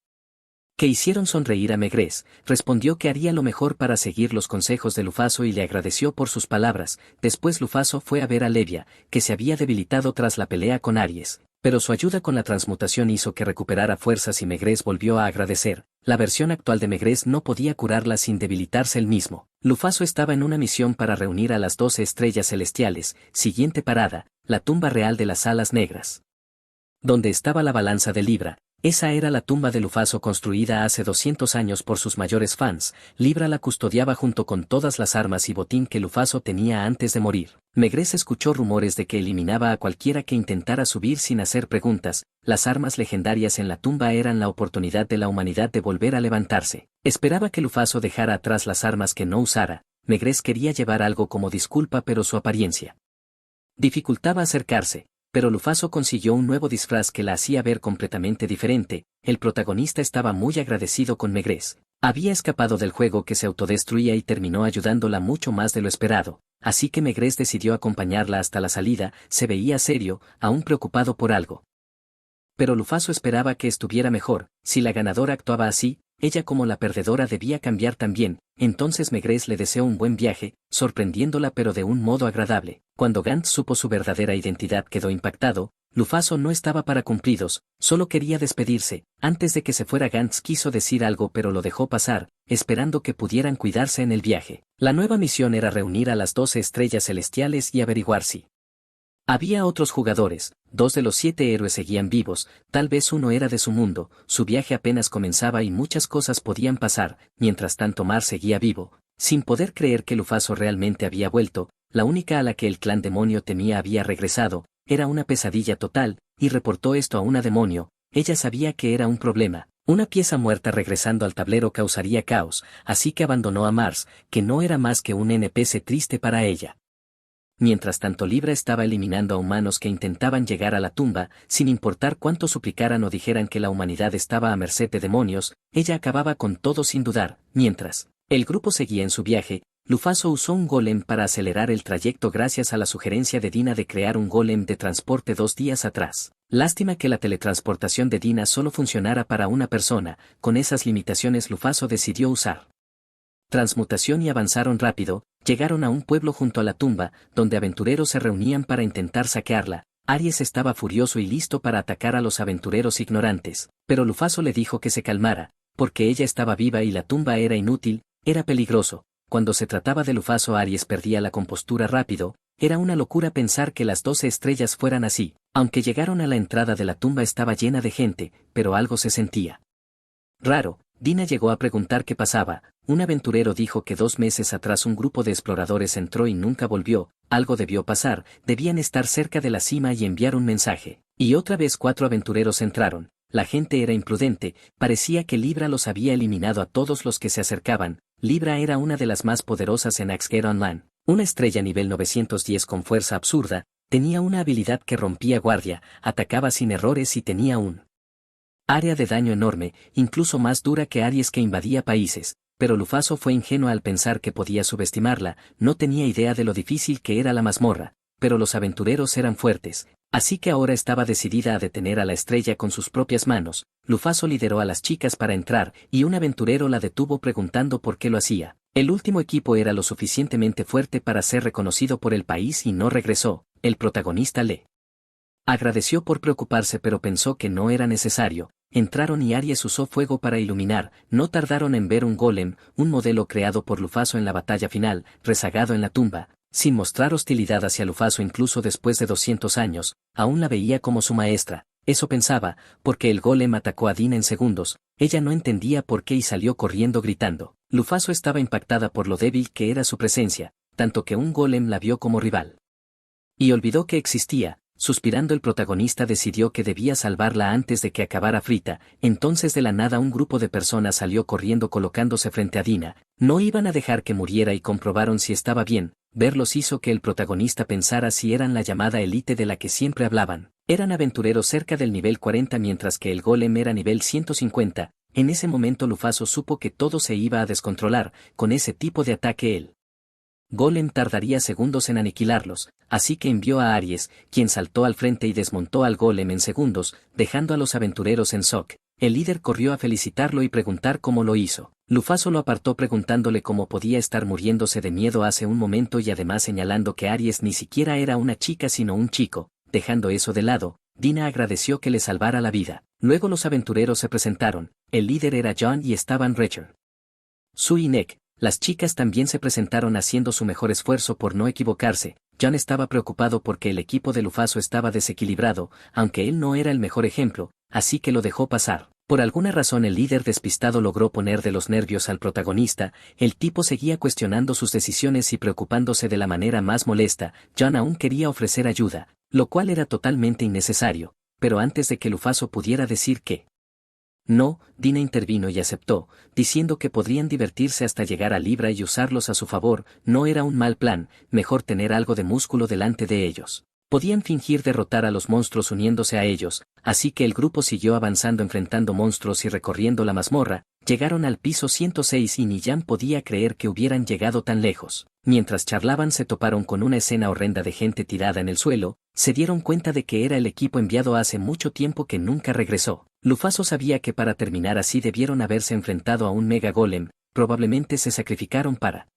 que hicieron sonreír a Megrez. Respondió que haría lo mejor para seguir los consejos de Lufaso y le agradeció por sus palabras. Después Lufaso fue a ver a Levia, que se había debilitado tras la pelea con Aries, pero su ayuda con la transmutación hizo que recuperara fuerzas y Megrez volvió a agradecer. La versión actual de Megrez no podía curarla sin debilitarse él mismo. Lufaso estaba en una misión para reunir a las 12 estrellas celestiales. Siguiente parada, la tumba real de las alas negras. Donde estaba la balanza de Libra. Esa era la tumba de Lufaso construida hace 200 años por sus mayores fans. Libra la custodiaba junto con todas las armas y botín que Lufaso tenía antes de morir. Megrez escuchó rumores de que eliminaba a cualquiera que intentara subir sin hacer preguntas. Las armas legendarias en la tumba eran la oportunidad de la humanidad de volver a levantarse. Esperaba que Lufaso dejara atrás las armas que no usara. Megrez quería llevar algo como disculpa pero su apariencia dificultaba acercarse. Pero Lufaso consiguió un nuevo disfraz que la hacía ver completamente diferente. El protagonista estaba muy agradecido con Megrez. Había escapado del juego que se autodestruía y terminó ayudándola mucho más de lo esperado, así que Megrez decidió acompañarla hasta la salida. Se veía serio, aún preocupado por algo. Pero Lufaso esperaba que estuviera mejor. Si la ganadora actuaba así, ella como la perdedora debía cambiar también. Entonces Megrez le deseó un buen viaje, sorprendiéndola pero de un modo agradable. Cuando Gant supo su verdadera identidad quedó impactado. Lufaso no estaba para cumplidos, solo quería despedirse. Antes de que se fuera Gantz quiso decir algo pero lo dejó pasar, esperando que pudieran cuidarse en el viaje. La nueva misión era reunir a las 12 estrellas celestiales y averiguar si había otros jugadores. 2 de los 7 héroes seguían vivos, tal vez uno era de su mundo, su viaje apenas comenzaba y muchas cosas podían pasar. Mientras tanto Mar seguía vivo, sin poder creer que Lufaso realmente había vuelto. La única a la que el clan demonio temía había regresado. Era una pesadilla total, y reportó esto a una demonio. Ella sabía que era un problema. Una pieza muerta regresando al tablero causaría caos, así que abandonó a Mars, que no era más que un NPC triste para ella. Mientras tanto Libra estaba eliminando a humanos que intentaban llegar a la tumba, sin importar cuánto suplicaran o dijeran que la humanidad estaba a merced de demonios, ella acababa con todo sin dudar. Mientras el grupo seguía en su viaje, Lufaso usó un golem para acelerar el trayecto gracias a la sugerencia de Dina de crear un golem de transporte 2 días atrás. Lástima que la teletransportación de Dina solo funcionara para una persona. Con esas limitaciones Lufaso decidió usar transmutación y avanzaron rápido. Llegaron a un pueblo junto a la tumba, donde aventureros se reunían para intentar saquearla. Aries estaba furioso y listo para atacar a los aventureros ignorantes, pero Lufaso le dijo que se calmara, porque ella estaba viva y la tumba era inútil, era peligroso. Cuando se trataba de Lufaso Aries perdía la compostura rápido. Era una locura pensar que las 12 estrellas fueran así. Aunque llegaron a la entrada de la tumba estaba llena de gente, pero algo se sentía raro. Dina llegó a preguntar qué pasaba. Un aventurero dijo que 2 meses atrás un grupo de exploradores entró y nunca volvió. Algo debió pasar, debían estar cerca de la cima y enviar un mensaje. Y otra vez 4 aventureros entraron. La gente era imprudente, parecía que Libra los había eliminado a todos los que se acercaban. Libra era una de las más poderosas en Axgate Online. Una estrella nivel 910 con fuerza absurda, tenía una habilidad que rompía guardia, atacaba sin errores y tenía un área de daño enorme, incluso más dura que Aries que invadía países, pero Lufaso fue ingenuo al pensar que podía subestimarla, no tenía idea de lo difícil que era la mazmorra, pero los aventureros eran fuertes, así que ahora estaba decidida a detener a la estrella con sus propias manos. Lufaso lideró a las chicas para entrar, y un aventurero la detuvo preguntando por qué lo hacía. El último equipo era lo suficientemente fuerte para ser reconocido por el país y no regresó. El protagonista le agradeció por preocuparse pero pensó que no era necesario. Entraron y Aries usó fuego para iluminar. No tardaron en ver un golem, un modelo creado por Lufaso en la batalla final, rezagado en la tumba. Sin mostrar hostilidad hacia Lufaso incluso después de 200 años, aún la veía como su maestra. Eso pensaba, porque el golem atacó a Dina en segundos. Ella no entendía por qué y salió corriendo gritando. Lufaso estaba impactada por lo débil que era su presencia, tanto que un golem la vio como rival. Y olvidó que existía. Suspirando el protagonista decidió que debía salvarla antes de que acabara frita. Entonces de la nada un grupo de personas salió corriendo colocándose frente a Dina. No iban a dejar que muriera y comprobaron si estaba bien. Verlos hizo que el protagonista pensara si eran la llamada élite de la que siempre hablaban. Eran aventureros cerca del nivel 40 mientras que el golem era nivel 150. En ese momento Lufaso supo que todo se iba a descontrolar. Con ese tipo de ataque el golem tardaría segundos en aniquilarlos, así que envió a Aries, quien saltó al frente y desmontó al golem en segundos, dejando a los aventureros en shock. El líder corrió a felicitarlo y preguntar cómo lo hizo. Lufaso lo apartó preguntándole cómo podía estar muriéndose de miedo hace un momento y además señalando que Aries ni siquiera era una chica sino un chico. Dejando eso de lado, Dina agradeció que le salvara la vida. Luego los aventureros se presentaron. El líder era John y estaban Richard, Sue y Nick. Las chicas también se presentaron haciendo su mejor esfuerzo por no equivocarse. John estaba preocupado porque el equipo de Lufaso estaba desequilibrado, aunque él no era el mejor ejemplo, así que lo dejó pasar. Por alguna razón el líder despistado logró poner de los nervios al protagonista. El tipo seguía cuestionando sus decisiones y preocupándose de la manera más molesta. John aún quería ofrecer ayuda, lo cual era totalmente innecesario, pero antes de que Lufaso pudiera decir que no, Dina intervino y aceptó, diciendo que podrían divertirse hasta llegar a Libra y usarlos a su favor. No era un mal plan, mejor tener algo de músculo delante de ellos. Podían fingir derrotar a los monstruos uniéndose a ellos, así que el grupo siguió avanzando enfrentando monstruos y recorriendo la mazmorra. Llegaron al piso 106 y Niyan podía creer que hubieran llegado tan lejos. Mientras charlaban se toparon con una escena horrenda de gente tirada en el suelo. Se dieron cuenta de que era el equipo enviado hace mucho tiempo que nunca regresó. Lufaso sabía que para terminar así debieron haberse enfrentado a un mega golem. Probablemente se sacrificaron para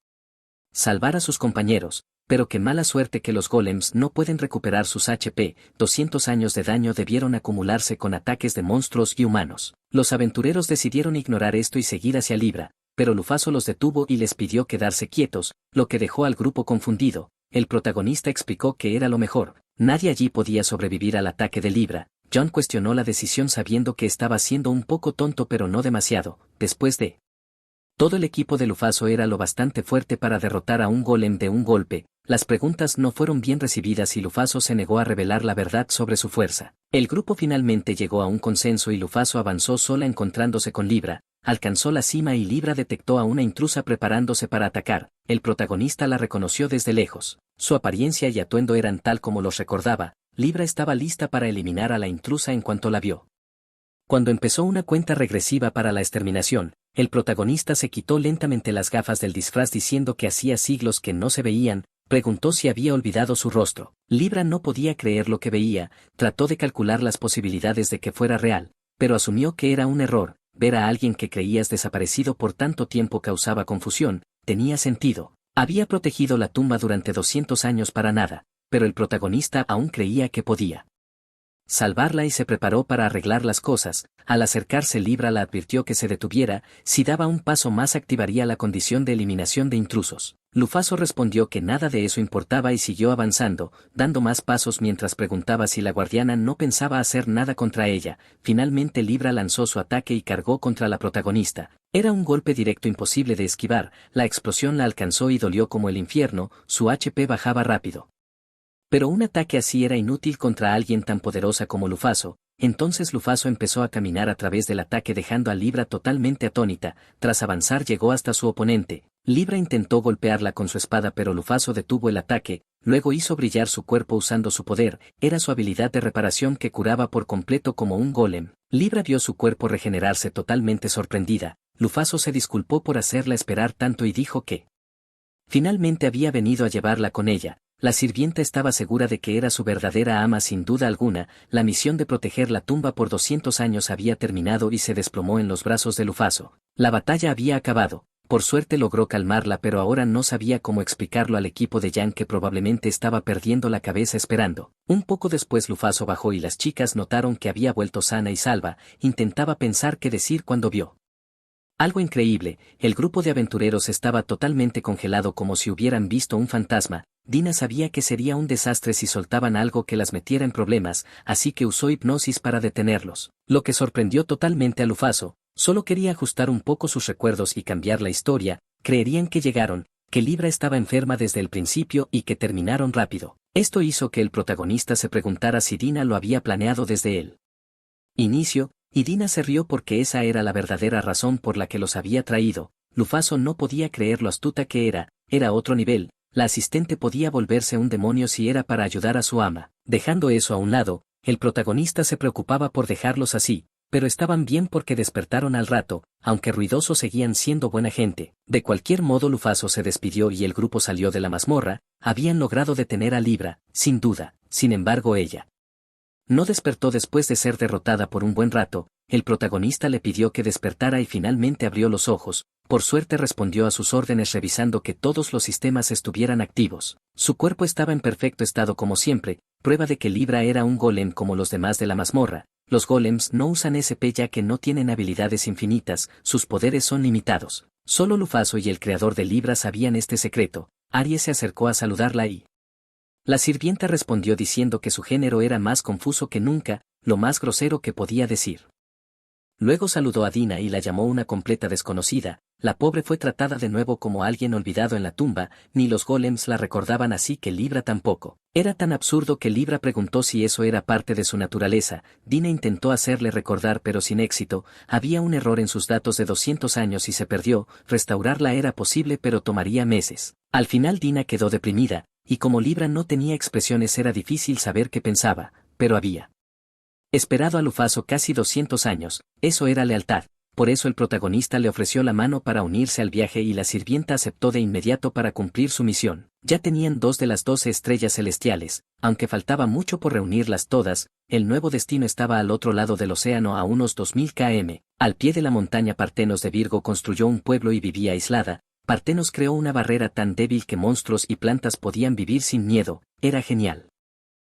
salvar a sus compañeros, pero qué mala suerte que los golems no pueden recuperar sus HP, 200 años de daño debieron acumularse con ataques de monstruos y humanos. Los aventureros decidieron ignorar esto y seguir hacia Libra, pero Lufaso los detuvo y les pidió quedarse quietos, lo que dejó al grupo confundido. El protagonista explicó que era lo mejor, nadie allí podía sobrevivir al ataque de Libra. John cuestionó la decisión sabiendo que estaba siendo un poco tonto pero no demasiado. Después de todo el equipo de Lufaso era lo bastante fuerte para derrotar a un golem de un golpe. Las preguntas no fueron bien recibidas y Lufaso se negó a revelar la verdad sobre su fuerza. El grupo finalmente llegó a un consenso y Lufaso avanzó sola encontrándose con Libra, alcanzó la cima y Libra detectó a una intrusa preparándose para atacar. El protagonista la reconoció desde lejos. Su apariencia y atuendo eran tal como los recordaba. Libra estaba lista para eliminar a la intrusa en cuanto la vio. Cuando empezó una cuenta regresiva para la exterminación, el protagonista se quitó lentamente las gafas del disfraz diciendo que hacía siglos que no se veían, preguntó si había olvidado su rostro. Libra no podía creer lo que veía, trató de calcular las posibilidades de que fuera real, pero asumió que era un error. Ver a alguien que creías desaparecido por tanto tiempo causaba confusión, tenía sentido. Había protegido la tumba durante 200 años para nada, pero el protagonista aún creía que podía salvarla y se preparó para arreglar las cosas. Al acercarse Libra la advirtió que se detuviera, si daba un paso más activaría la condición de eliminación de intrusos. Lufaso respondió que nada de eso importaba y siguió avanzando, dando más pasos mientras preguntaba si la guardiana no pensaba hacer nada contra ella. Finalmente Libra lanzó su ataque y cargó contra la protagonista. Era un golpe directo imposible de esquivar, la explosión la alcanzó y dolió como el infierno, su HP bajaba rápido. Pero un ataque así era inútil contra alguien tan poderosa como Lufaso. Entonces Lufaso empezó a caminar a través del ataque dejando a Libra totalmente atónita. Tras avanzar llegó hasta su oponente. Libra intentó golpearla con su espada pero Lufaso detuvo el ataque, luego hizo brillar su cuerpo usando su poder, era su habilidad de reparación que curaba por completo como un golem. Libra vio su cuerpo regenerarse totalmente sorprendida. Lufaso se disculpó por hacerla esperar tanto y dijo que finalmente había venido a llevarla con ella. La sirvienta estaba segura de que era su verdadera ama sin duda alguna. La misión de proteger la tumba por 200 años había terminado y se desplomó en los brazos de Lufaso. La batalla había acabado. Por suerte logró calmarla pero ahora no sabía cómo explicarlo al equipo de Jan que probablemente estaba perdiendo la cabeza esperando. Un poco después Lufaso bajó y las chicas notaron que había vuelto sana y salva. Intentaba pensar qué decir cuando vio algo increíble. El grupo de aventureros estaba totalmente congelado como si hubieran visto un fantasma. Dina sabía que sería un desastre si soltaban algo que las metiera en problemas, así que usó hipnosis para detenerlos. Lo que sorprendió totalmente a Lufaso, solo quería ajustar un poco sus recuerdos y cambiar la historia. Creerían que llegaron, que Libra estaba enferma desde el principio y que terminaron rápido. Esto hizo que el protagonista se preguntara si Dina lo había planeado desde el inicio, y Dina se rió porque esa era la verdadera razón por la que los había traído. Lufaso no podía creer lo astuta que era otro nivel. La asistente podía volverse un demonio si era para ayudar a su ama. Dejando eso a un lado, el protagonista se preocupaba por dejarlos así, pero estaban bien porque despertaron al rato, aunque ruidosos seguían siendo buena gente. De cualquier modo Lufaso se despidió y el grupo salió de la mazmorra. Habían logrado detener a Libra, sin duda. Sin embargo ella no despertó después de ser derrotada por un buen rato. El protagonista le pidió que despertara y finalmente abrió los ojos. Por suerte respondió a sus órdenes revisando que todos los sistemas estuvieran activos. Su cuerpo estaba en perfecto estado como siempre, prueba de que Libra era un golem como los demás de la mazmorra. Los golems no usan SP ya que no tienen habilidades infinitas, sus poderes son limitados. Solo Lufaso y el creador de Libra sabían este secreto. Aries se acercó a saludarla y la sirvienta respondió diciendo que su género era más confuso que nunca, lo más grosero que podía decir. Luego saludó a Dina y la llamó una completa desconocida. La pobre fue tratada de nuevo como alguien olvidado en la tumba, ni los golems la recordaban así que Libra tampoco. Era tan absurdo que Libra preguntó si eso era parte de su naturaleza. Dina intentó hacerle recordar pero sin éxito, había un error en sus datos de 200 años y se perdió. Restaurarla era posible pero tomaría meses. Al final Dina quedó deprimida, y como Libra no tenía expresiones era difícil saber qué pensaba, pero había esperado a Lufaso casi 200 años, eso era lealtad. Por eso el protagonista le ofreció la mano para unirse al viaje y la sirvienta aceptó de inmediato para cumplir su misión. Ya tenían 2 de las 12 estrellas celestiales, aunque faltaba mucho por reunirlas todas. El nuevo destino estaba al otro lado del océano a unos 2000 km. Al pie de la montaña Partenos de Virgo construyó un pueblo y vivía aislada. Partenos creó una barrera tan débil que monstruos y plantas podían vivir sin miedo, era genial.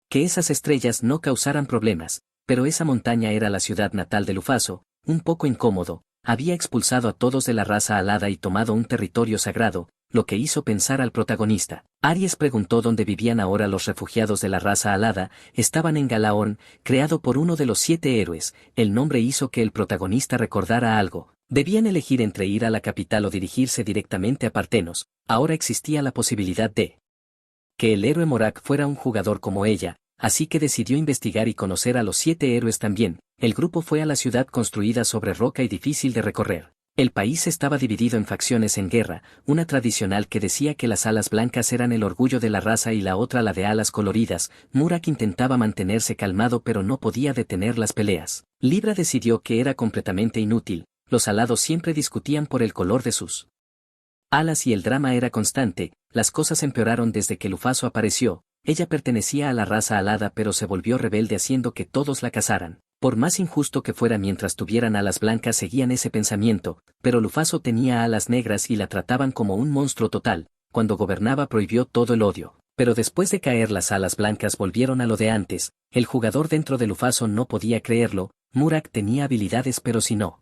Que esas estrellas no causaran problemas, pero esa montaña era la ciudad natal de Lufaso, un poco incómodo, había expulsado a todos de la raza alada y tomado un territorio sagrado, lo que hizo pensar al protagonista. Aries preguntó dónde vivían ahora los refugiados de la raza alada, estaban en Galaón, creado por uno de los 7 héroes, el nombre hizo que el protagonista recordara algo. Debían elegir entre ir a la capital o dirigirse directamente a Partenos, ahora existía la posibilidad de que el héroe Morak fuera un jugador como ella, así que decidió investigar y conocer a los 7 héroes también. El grupo fue a la ciudad construida sobre roca y difícil de recorrer. El país estaba dividido en facciones en guerra, una tradicional que decía que las alas blancas eran el orgullo de la raza y la otra la de alas coloridas. Murak intentaba mantenerse calmado pero no podía detener las peleas. Libra decidió que era completamente inútil, los alados siempre discutían por el color de sus alas y el drama era constante, las cosas empeoraron desde que Lufaso apareció. Ella pertenecía a la raza alada pero se volvió rebelde haciendo que todos la cazaran. Por más injusto que fuera mientras tuvieran alas blancas seguían ese pensamiento, pero Lufaso tenía alas negras y la trataban como un monstruo total. Cuando gobernaba prohibió todo el odio. Pero después de caer las alas blancas volvieron a lo de antes, el jugador dentro de Lufaso no podía creerlo. Murak tenía habilidades pero si no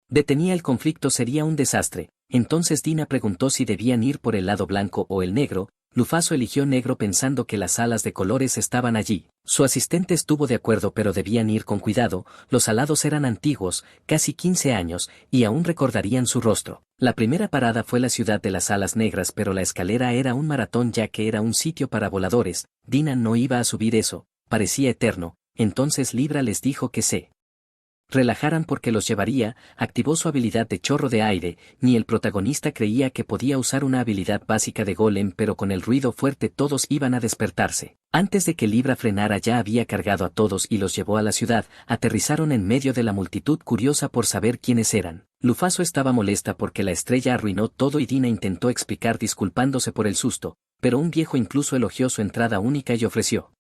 detenía el conflicto sería un desastre. Entonces Dina preguntó si debían ir por el lado blanco o el negro. Lufaso eligió negro pensando que las alas de colores estaban allí. Su asistente estuvo de acuerdo pero debían ir con cuidado, los alados eran antiguos, casi 15 años, y aún recordarían su rostro. La primera parada fue la ciudad de las alas negras pero la escalera era un maratón ya que era un sitio para voladores. Dina no iba a subir eso, parecía eterno, entonces Libra les dijo que se relajaran porque los llevaría, activó su habilidad de chorro de aire, ni el protagonista creía que podía usar una habilidad básica de golem pero con el ruido fuerte todos iban a despertarse. Antes de que Libra frenara ya había cargado a todos y los llevó a la ciudad, aterrizaron en medio de la multitud curiosa por saber quiénes eran. Lufaso estaba molesta porque la estrella arruinó todo y Dina intentó explicar disculpándose por el susto, pero un viejo incluso elogió su entrada única y ofreció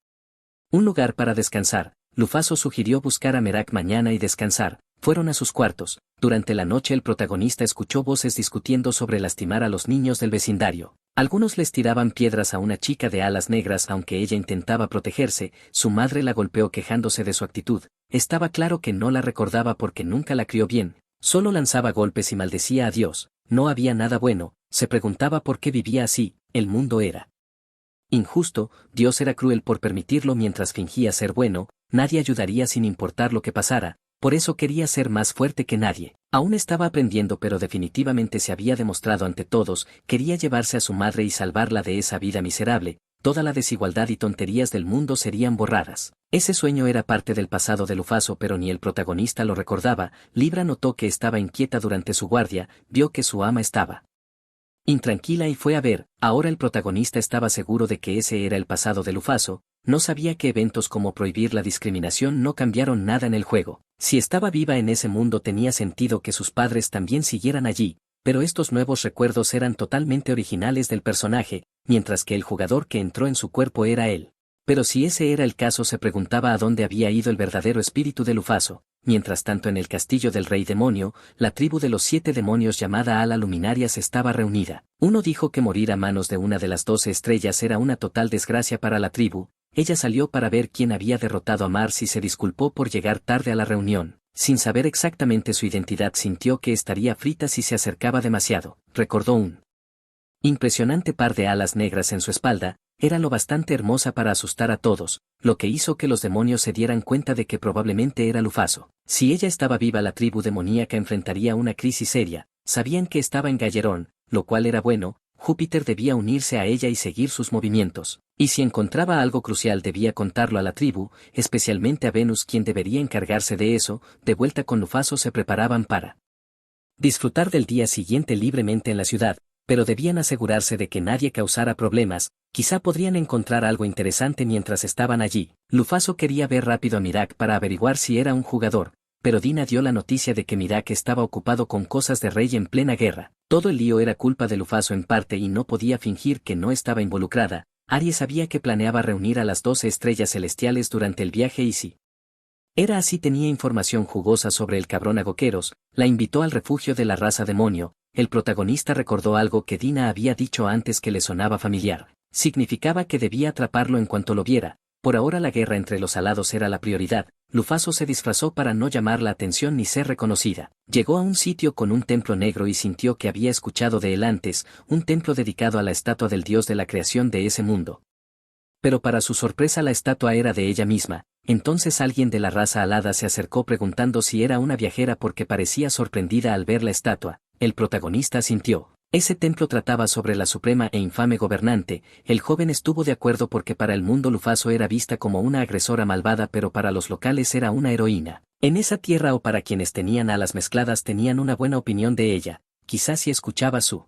un lugar para descansar. Lufaso sugirió buscar a Merak mañana y descansar. Fueron a sus cuartos. Durante la noche el protagonista escuchó voces discutiendo sobre lastimar a los niños del vecindario. Algunos les tiraban piedras a una chica de alas negras aunque ella intentaba protegerse, su madre la golpeó quejándose de su actitud. Estaba claro que no la recordaba porque nunca la crió bien. Solo lanzaba golpes y maldecía a Dios. No había nada bueno, se preguntaba por qué vivía así, el mundo era injusto, Dios era cruel por permitirlo mientras fingía ser bueno, nadie ayudaría sin importar lo que pasara, por eso quería ser más fuerte que nadie. Aún estaba aprendiendo pero definitivamente se había demostrado ante todos, quería llevarse a su madre y salvarla de esa vida miserable, toda la desigualdad y tonterías del mundo serían borradas. Ese sueño era parte del pasado de Lufaso pero ni el protagonista lo recordaba. Libra notó que estaba inquieta durante su guardia, vio que su ama estaba intranquila y fue a ver. Ahora el protagonista estaba seguro de que ese era el pasado de Lufaso, no sabía que eventos como prohibir la discriminación no cambiaron nada en el juego. Si estaba viva en ese mundo tenía sentido que sus padres también siguieran allí, pero estos nuevos recuerdos eran totalmente originales del personaje, mientras que el jugador que entró en su cuerpo era él. Pero si ese era el caso se preguntaba a dónde había ido el verdadero espíritu de Lufaso. Mientras tanto en el castillo del rey demonio, la tribu de los 7 demonios llamada Ala Luminarias estaba reunida. Uno dijo que morir a manos de una de las 12 estrellas era una total desgracia para la tribu. Ella salió para ver quién había derrotado a Mars y se disculpó por llegar tarde a la reunión. Sin saber exactamente su identidad sintió que estaría frita si se acercaba demasiado. Recordó un impresionante par de alas negras en su espalda, era lo bastante hermosa para asustar a todos, lo que hizo que los demonios se dieran cuenta de que probablemente era Lufaso. Si ella estaba viva la tribu demoníaca enfrentaría una crisis seria, sabían que estaba en Gallerón, lo cual era bueno, Júpiter debía unirse a ella y seguir sus movimientos, y si encontraba algo crucial debía contarlo a la tribu, especialmente a Venus quien debería encargarse de eso. De vuelta con Lufaso se preparaban para disfrutar del día siguiente libremente en la ciudad, pero debían asegurarse de que nadie causara problemas, quizá podrían encontrar algo interesante mientras estaban allí. Lufaso quería ver rápido a Mirak para averiguar si era un jugador, pero Dina dio la noticia de que Mirak estaba ocupado con cosas de rey en plena guerra. Todo el lío era culpa de Lufaso en parte y no podía fingir que no estaba involucrada. Aries sabía que planeaba reunir a las 12 estrellas celestiales durante el viaje y si era así tenía información jugosa sobre el cabrón Agoqueros, la invitó al refugio de la raza demonio. el protagonista recordó algo que Dina había dicho antes que le sonaba familiar. Significaba que debía atraparlo en cuanto lo viera. Por ahora la guerra entre los alados era la prioridad. Lufaso se disfrazó para no llamar la atención ni ser reconocida. Llegó a un sitio con un templo negro y sintió que había escuchado de él antes, un templo dedicado a la estatua del dios de la creación de ese mundo. Pero para su sorpresa la estatua era de ella misma. Entonces alguien de la raza alada se acercó preguntando si era una viajera porque parecía sorprendida al ver la estatua. El protagonista asintió. Ese templo trataba sobre la suprema e infame gobernante. El joven estuvo de acuerdo porque para el mundo Lufaso era vista como una agresora malvada, pero para los locales era una heroína. En esa tierra, o para quienes tenían alas mezcladas, tenían una buena opinión de ella. Quizás si escuchaba su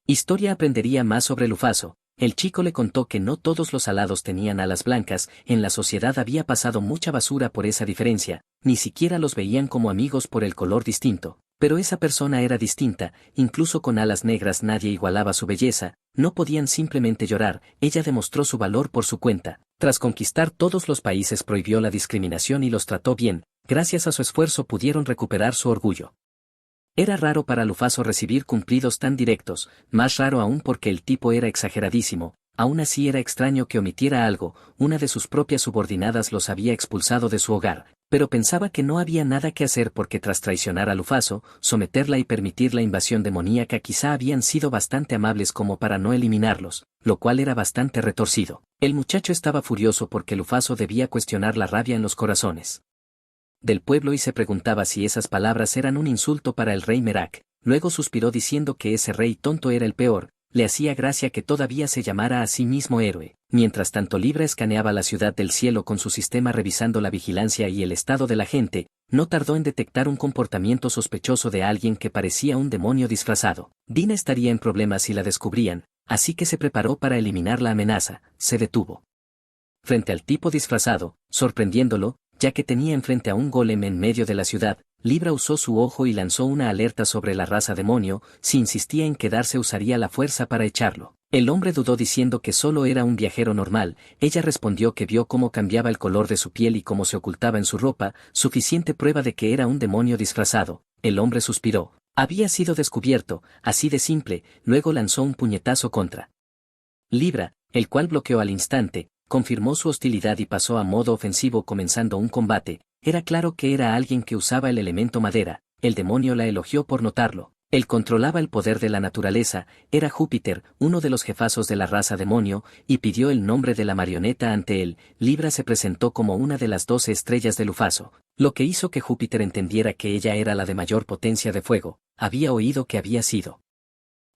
historia aprendería más sobre Lufaso. El chico le contó que no todos los alados tenían alas blancas, en la sociedad había pasado mucha basura por esa diferencia, ni siquiera los veían como amigos por el color distinto. Pero esa persona era distinta, incluso con alas negras nadie igualaba su belleza, no podían simplemente llorar, ella demostró su valor por su cuenta. Tras conquistar todos los países prohibió la discriminación y los trató bien, gracias a su esfuerzo pudieron recuperar su orgullo. Era raro para Lufaso recibir cumplidos tan directos, más raro aún porque el tipo era exageradísimo. Aún así era extraño que omitiera algo, una de sus propias subordinadas los había expulsado de su hogar, pero pensaba que no había nada que hacer porque tras traicionar a Lufaso, someterla y permitir la invasión demoníaca quizá habían sido bastante amables como para no eliminarlos, lo cual era bastante retorcido. El muchacho estaba furioso porque Lufaso debía cuestionar la rabia en los corazones del pueblo y se preguntaba si esas palabras eran un insulto para el rey Merak. Luego suspiró diciendo que ese rey tonto era el peor, le hacía gracia que todavía se llamara a sí mismo héroe. Mientras tanto Libra escaneaba la ciudad del cielo con su sistema revisando la vigilancia y el estado de la gente, no tardó en detectar un comportamiento sospechoso de alguien que parecía un demonio disfrazado. Dina estaría en problemas si la descubrían, así que se preparó para eliminar la amenaza. Se detuvo frente al tipo disfrazado, sorprendiéndolo, ya que tenía enfrente a un golem en medio de la ciudad. Libra usó su ojo y lanzó una alerta sobre la raza demonio. Si insistía en quedarse usaría la fuerza para echarlo. El hombre dudó diciendo que solo era un viajero normal. Ella respondió que vio cómo cambiaba el color de su piel y cómo se ocultaba en su ropa, suficiente prueba de que era un demonio disfrazado. El hombre suspiró. Había sido descubierto, así de simple. Luego lanzó un puñetazo contra Libra, el cual bloqueó al instante. Confirmó su hostilidad y pasó a modo ofensivo comenzando un combate. Era claro que era alguien que usaba el elemento madera. El demonio la elogió por notarlo. Él controlaba el poder de la naturaleza, era Júpiter, uno de los jefazos de la raza demonio, y pidió el nombre de la marioneta ante él. Libra se presentó como una de las 12 estrellas de Lufaso, lo que hizo que Júpiter entendiera que ella era la de mayor potencia de fuego. Había oído que había sido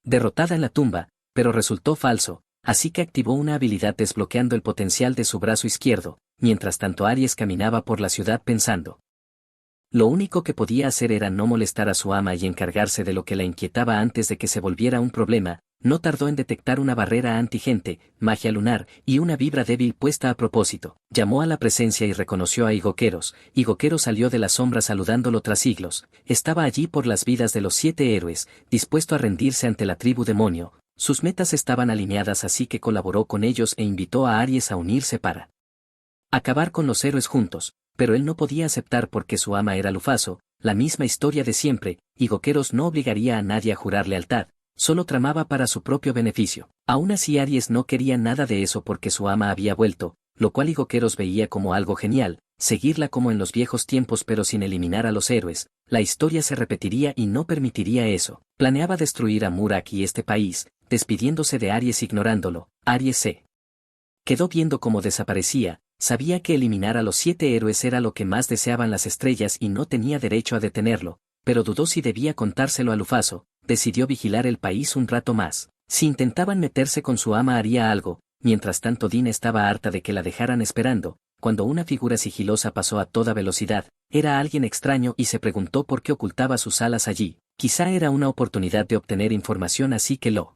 derrotada en la tumba, pero resultó falso. Así que activó una habilidad desbloqueando el potencial de su brazo izquierdo. Mientras tanto Aries caminaba por la ciudad pensando. Lo único que podía hacer era no molestar a su ama y encargarse de lo que la inquietaba antes de que se volviera un problema. No tardó en detectar una barrera antigente, magia lunar, y una vibra débil puesta a propósito. Llamó a la presencia y reconoció a Higoqueros. Higoqueros salió de la sombra saludándolo tras siglos. Estaba allí por las vidas de los 7 héroes, dispuesto a rendirse ante la tribu demonio. Sus metas estaban alineadas, así que colaboró con ellos e invitó a Aries a unirse para acabar con los héroes juntos, pero él no podía aceptar porque su ama era Lufaso. La misma historia de siempre. Higoqueros no obligaría a nadie a jurar lealtad, solo tramaba para su propio beneficio. Aún así Aries no quería nada de eso porque su ama había vuelto, lo cual Higoqueros veía como algo genial, seguirla como en los viejos tiempos pero sin eliminar a los héroes. La historia se repetiría y no permitiría eso. Planeaba destruir a Murak y este país, despidiéndose de Aries ignorándolo. Aries se quedó viendo cómo desaparecía. Sabía que eliminar a los 7 héroes era lo que más deseaban las estrellas y no tenía derecho a detenerlo, pero dudó si debía contárselo a Lufaso. Decidió vigilar el país un rato más. Si intentaban meterse con su ama haría algo. Mientras tanto Dina estaba harta de que la dejaran esperando. Cuando una figura sigilosa pasó a toda velocidad, era alguien extraño y se preguntó por qué ocultaba sus alas allí. Quizá era una oportunidad de obtener información, así que lo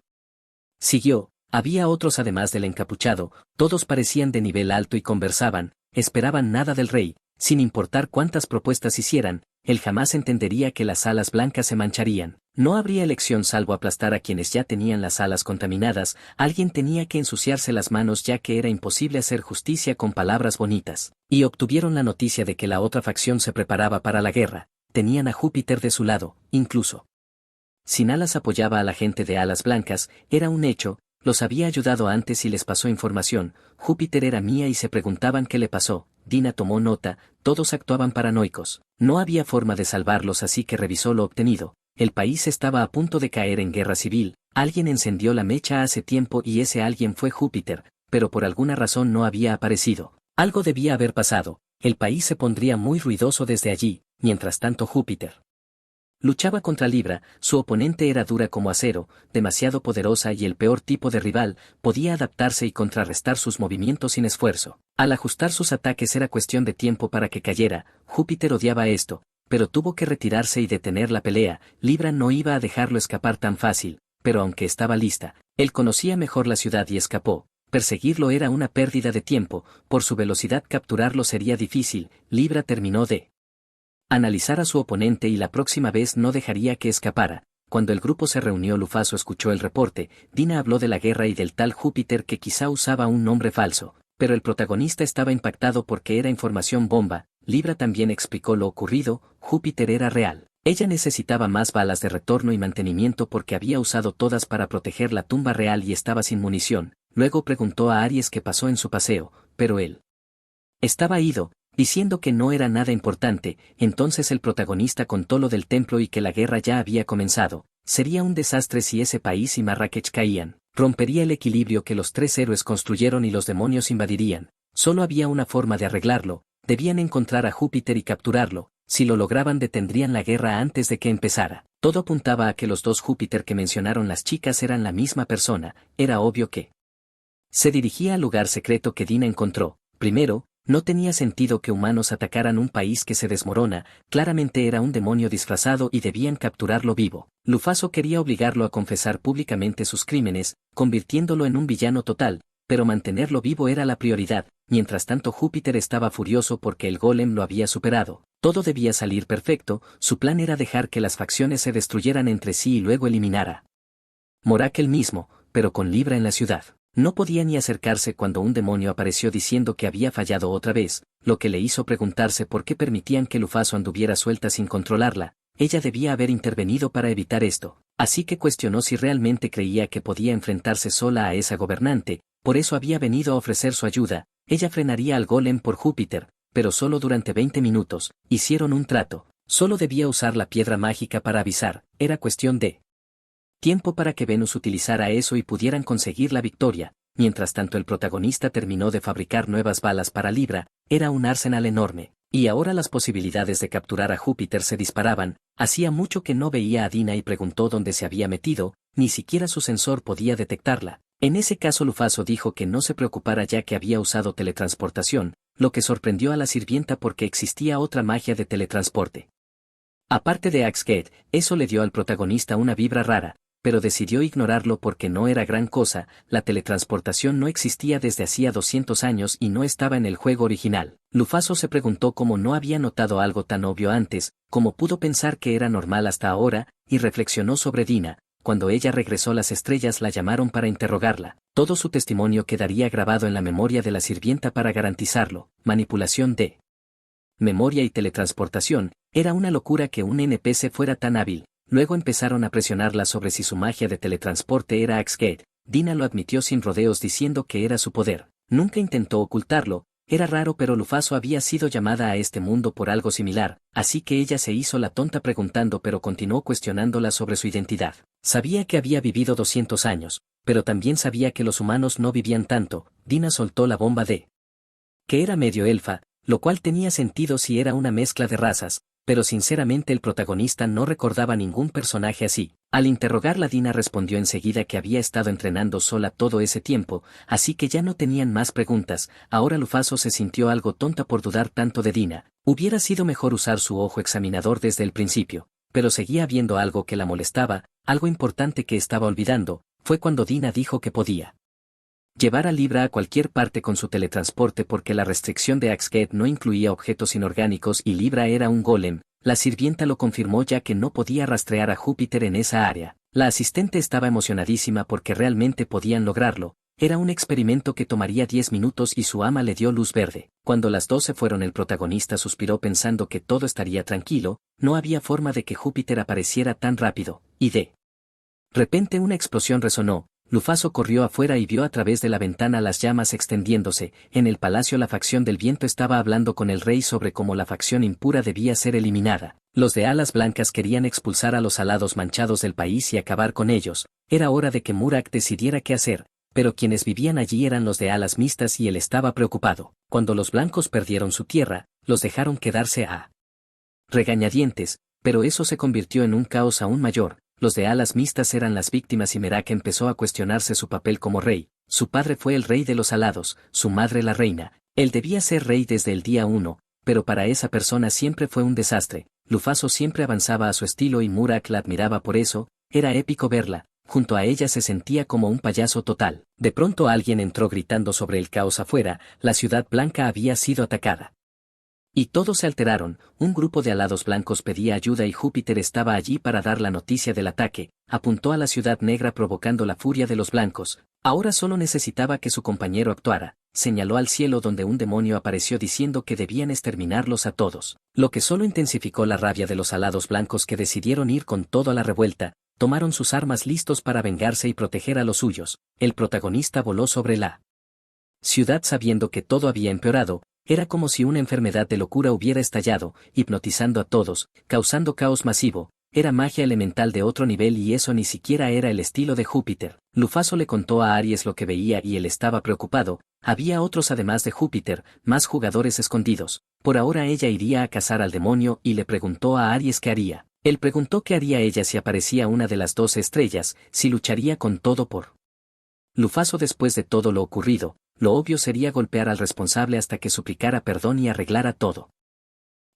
siguió. Había otros además del encapuchado, todos parecían de nivel alto y conversaban, esperaban nada del rey. Sin importar cuántas propuestas hicieran, él jamás entendería que las alas blancas se mancharían. No habría elección salvo aplastar a quienes ya tenían las alas contaminadas. Alguien tenía que ensuciarse las manos ya que era imposible hacer justicia con palabras bonitas. Y obtuvieron la noticia de que la otra facción se preparaba para la guerra. Tenían a Júpiter de su lado, incluso Sin alas apoyaba a la gente de alas blancas, era un hecho, los había ayudado antes y les pasó información, Júpiter era mía y se preguntaban qué le pasó, Dina tomó nota, todos actuaban paranoicos, no había forma de salvarlos así que revisó lo obtenido, el país estaba a punto de caer en guerra civil, alguien encendió la mecha hace tiempo y ese alguien fue Júpiter, pero por alguna razón no había aparecido, algo debía haber pasado, el país se pondría muy ruidoso desde allí, mientras tanto Júpiter luchaba contra Libra, su oponente era dura como acero, demasiado poderosa y el peor tipo de rival, podía adaptarse y contrarrestar sus movimientos sin esfuerzo. Al ajustar sus ataques era cuestión de tiempo para que cayera, Júpiter odiaba esto, pero tuvo que retirarse y detener la pelea, Libra no iba a dejarlo escapar tan fácil, pero aunque estaba lista, él conocía mejor la ciudad y escapó. Perseguirlo era una pérdida de tiempo, por su velocidad capturarlo sería difícil, Libra terminó de analizar a su oponente y la próxima vez no dejaría que escapara. Cuando el grupo se reunió Lufaso escuchó el reporte, Dina habló de la guerra y del tal Júpiter que quizá usaba un nombre falso, pero el protagonista estaba impactado porque era información bomba, Libra también explicó lo ocurrido, Júpiter era real. Ella necesitaba más balas de retorno y mantenimiento porque había usado todas para proteger la tumba real y estaba sin munición, luego preguntó a Aries qué pasó en su paseo, pero él estaba ido, diciendo que no era nada importante, entonces el protagonista contó lo del templo y que la guerra ya había comenzado, sería un desastre si ese país y Marrakech caían, rompería el equilibrio que los tres héroes construyeron y los demonios invadirían, solo había una forma de arreglarlo, debían encontrar a Júpiter y capturarlo, si lo lograban detendrían la guerra antes de que empezara, todo apuntaba a que los dos Júpiter que mencionaron las chicas eran la misma persona, era obvio que se dirigía al lugar secreto que Dina encontró, primero, no tenía sentido que humanos atacaran un país que se desmorona, claramente era un demonio disfrazado y debían capturarlo vivo. Lufaso quería obligarlo a confesar públicamente sus crímenes, convirtiéndolo en un villano total, pero mantenerlo vivo era la prioridad, mientras tanto Júpiter estaba furioso porque el golem lo había superado. Todo debía salir perfecto, su plan era dejar que las facciones se destruyeran entre sí y luego eliminar a Morakel mismo, pero con Libra en la ciudad. No podía ni acercarse cuando un demonio apareció diciendo que había fallado otra vez, lo que le hizo preguntarse por qué permitían que Lufaso anduviera suelta sin controlarla, ella debía haber intervenido para evitar esto, así que cuestionó si realmente creía que podía enfrentarse sola a esa gobernante, por eso había venido a ofrecer su ayuda, ella frenaría al golem por Júpiter, pero solo durante 20 minutos, hicieron un trato, solo debía usar la piedra mágica para avisar, era cuestión de tiempo para que Venus utilizara eso y pudieran conseguir la victoria, mientras tanto el protagonista terminó de fabricar nuevas balas para Libra, era un arsenal enorme, y ahora las posibilidades de capturar a Júpiter se disparaban, hacía mucho que no veía a Dina y preguntó dónde se había metido, ni siquiera su sensor podía detectarla, en ese caso Lufaso dijo que no se preocupara ya que había usado teletransportación, lo que sorprendió a la sirvienta porque existía otra magia de teletransporte. Aparte de Axgate, eso le dio al protagonista una vibra rara, pero decidió ignorarlo porque no era gran cosa, la teletransportación no existía desde hacía 200 años y no estaba en el juego original. Lufaso se preguntó cómo no había notado algo tan obvio antes, cómo pudo pensar que era normal hasta ahora, y reflexionó sobre Dina. Cuando ella regresó las estrellas la llamaron para interrogarla, todo su testimonio quedaría grabado en la memoria de la sirvienta para garantizarlo, manipulación de memoria y teletransportación, era una locura que un NPC fuera tan hábil. Luego empezaron a presionarla sobre si su magia de teletransporte era Axgate. Dina lo admitió sin rodeos diciendo que era su poder. Nunca intentó ocultarlo, era raro pero Lufaso había sido llamada a este mundo por algo similar, así que ella se hizo la tonta preguntando pero continuó cuestionándola sobre su identidad. Sabía que había vivido 200 años, pero también sabía que los humanos no vivían tanto. Dina soltó la bomba de que era medio elfa, lo cual tenía sentido si era una mezcla de razas, pero sinceramente el protagonista no recordaba ningún personaje así. Al interrogarla Dina respondió enseguida que había estado entrenando sola todo ese tiempo, así que ya no tenían más preguntas, ahora Lufaso se sintió algo tonta por dudar tanto de Dina, hubiera sido mejor usar su ojo examinador desde el principio, pero seguía viendo algo que la molestaba, algo importante que estaba olvidando, fue cuando Dina dijo que podía llevar a Libra a cualquier parte con su teletransporte porque la restricción de Axgate no incluía objetos inorgánicos y Libra era un golem, la sirvienta lo confirmó ya que no podía rastrear a Júpiter en esa área. La asistente estaba emocionadísima porque realmente podían lograrlo, Era un experimento que tomaría 10 minutos y su ama le dio luz verde. Cuando las dos se fueron, el protagonista suspiró pensando que todo estaría tranquilo, no había forma de que Júpiter apareciera tan rápido, y de repente una explosión resonó. Lufaso corrió afuera y vio a través de la ventana las llamas extendiéndose. En el palacio la facción del viento estaba hablando con el rey sobre cómo la facción impura debía ser eliminada. Los de alas blancas querían expulsar a los alados manchados del país y acabar con ellos. Era hora de que Murak decidiera qué hacer, pero quienes vivían allí eran los de alas mixtas y él estaba preocupado. Cuando los blancos perdieron su tierra, los dejaron quedarse a regañadientes, pero eso se convirtió en un caos aún mayor. Los de alas mixtas eran las víctimas y Merak empezó a cuestionarse su papel como rey. Su padre fue el rey de los alados, su madre la reina. Él debía ser rey desde el día 1, pero para esa persona siempre fue un desastre. Lufaso siempre avanzaba a su estilo y Murak la admiraba por eso. Era épico verla. Junto a ella se sentía como un payaso total. De pronto alguien entró gritando sobre el caos afuera. La ciudad blanca había sido atacada. Y todos se alteraron. Un grupo de alados blancos pedía ayuda y Júpiter estaba allí para dar la noticia del ataque. Apuntó a la ciudad negra provocando la furia de los blancos. Ahora solo necesitaba que su compañero actuara. Señaló al cielo donde un demonio apareció diciendo que debían exterminarlos a todos, lo que solo intensificó la rabia de los alados blancos, que decidieron ir con todo a la revuelta. Tomaron sus armas listos para vengarse y proteger a los suyos. El protagonista voló sobre la ciudad sabiendo que todo había empeorado. Era como si una enfermedad de locura hubiera estallado, hipnotizando a todos, causando caos masivo. Era magia elemental de otro nivel y eso ni siquiera era el estilo de Júpiter. Lufaso le contó a Aries lo que veía y él estaba preocupado. Había otros además de Júpiter, más jugadores escondidos. Por ahora ella iría a cazar al demonio y le preguntó a Aries qué haría. Él preguntó qué haría ella si aparecía una de las 12 estrellas, si lucharía con todo por Lufaso. Después de todo lo ocurrido, lo obvio sería golpear al responsable hasta que suplicara perdón y arreglara todo.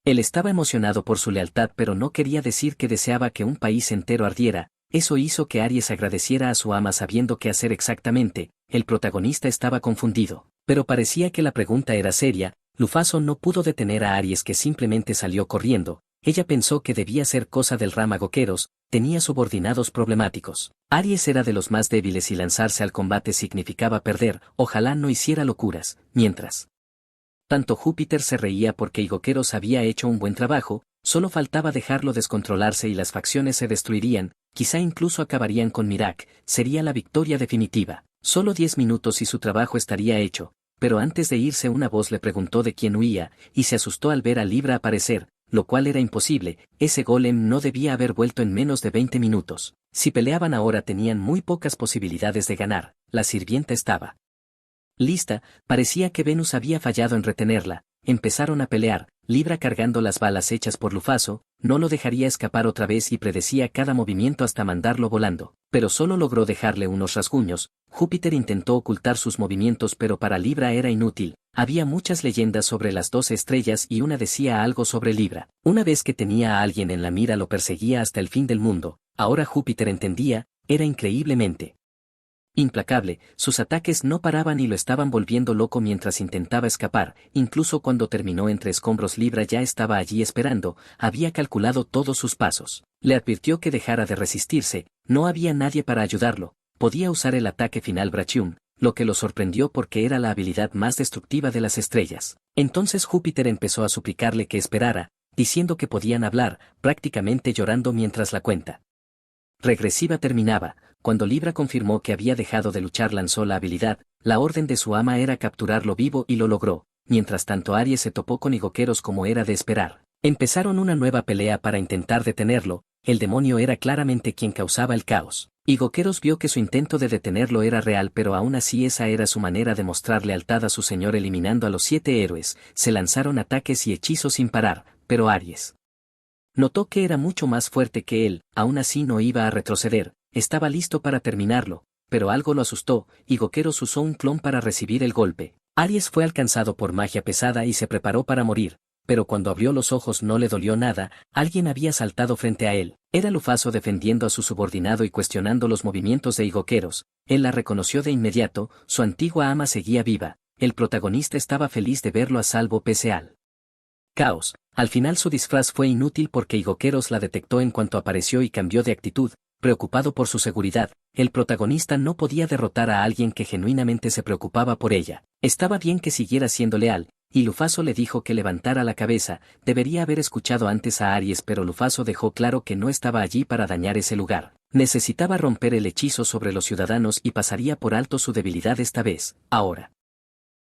Él estaba emocionado por su lealtad, pero no quería decir que deseaba que un país entero ardiera. Eso hizo que Aries agradeciera a su ama sabiendo qué hacer exactamente. El protagonista estaba confundido, pero parecía que la pregunta era seria. Lufaso no pudo detener a Aries, que simplemente salió corriendo. Ella pensó que debía ser cosa del Ramagoqueros, tenía subordinados problemáticos. Aries era de los más débiles y lanzarse al combate significaba perder. Ojalá no hiciera locuras. Mientras tanto Júpiter se reía porque Igoqueros había hecho un buen trabajo, solo faltaba dejarlo descontrolarse y las facciones se destruirían, quizá incluso acabarían con Mirak. Sería la victoria definitiva. Solo 10 minutos y su trabajo estaría hecho, pero antes de irse una voz le preguntó de quién huía, y se asustó al ver a Libra aparecer, lo cual era imposible. Ese golem no debía haber vuelto en menos de 20 minutos. Si peleaban ahora tenían muy pocas posibilidades de ganar. La sirvienta estaba lista, parecía que Venus había fallado en retenerla. Empezaron a pelear, Libra cargando las balas hechas por Lufaso, no lo dejaría escapar otra vez y predecía cada movimiento hasta mandarlo volando, pero solo logró dejarle unos rasguños. Júpiter intentó ocultar sus movimientos, pero para Libra era inútil. Había muchas leyendas sobre las 12 estrellas y una decía algo sobre Libra. Una vez que tenía a alguien en la mira lo perseguía hasta el fin del mundo. Ahora Júpiter entendía, era increíblemente implacable, sus ataques no paraban y lo estaban volviendo loco mientras intentaba escapar. Incluso cuando terminó entre escombros, Libra ya estaba allí esperando, había calculado todos sus pasos. Le advirtió que dejara de resistirse, no había nadie para ayudarlo, podía usar el ataque final Brachium, lo que lo sorprendió porque era la habilidad más destructiva de las estrellas. Entonces Júpiter empezó a suplicarle que esperara, diciendo que podían hablar, prácticamente llorando mientras la cuenta regresiva terminaba. Cuando Libra confirmó que había dejado de luchar, lanzó la habilidad. La orden de su ama era capturarlo vivo y lo logró. Mientras tanto Aries se topó con Igoqueros como era de esperar. Empezaron una nueva pelea para intentar detenerlo. El demonio era claramente quien causaba el caos. Igoqueros vio que su intento de detenerlo era real, pero aún así esa era su manera de mostrar lealtad a su señor, eliminando a los 7 héroes. Se lanzaron ataques y hechizos sin parar, pero Aries notó que era mucho más fuerte que él. Aún así no iba a retroceder, estaba listo para terminarlo, pero algo lo asustó. Igoqueros usó un clon para recibir el golpe. Aries fue alcanzado por magia pesada y se preparó para morir, pero cuando abrió los ojos no le dolió nada. Alguien había saltado frente a él. Era Lufaso defendiendo a su subordinado y cuestionando los movimientos de Igoqueros. Él la reconoció de inmediato, su antigua ama seguía viva. El protagonista estaba feliz de verlo a salvo pese al caos. Al final su disfraz fue inútil porque Igoqueros la detectó en cuanto apareció y cambió de actitud. preocupado por su seguridad. El protagonista no podía derrotar a alguien que genuinamente se preocupaba por ella. Estaba bien que siguiera siendo leal, y Lufaso le dijo que levantara la cabeza. Debería haber escuchado antes a Aries, pero Lufaso dejó claro que no estaba allí para dañar ese lugar. Necesitaba romper el hechizo sobre los ciudadanos y pasaría por alto su debilidad esta vez. Ahora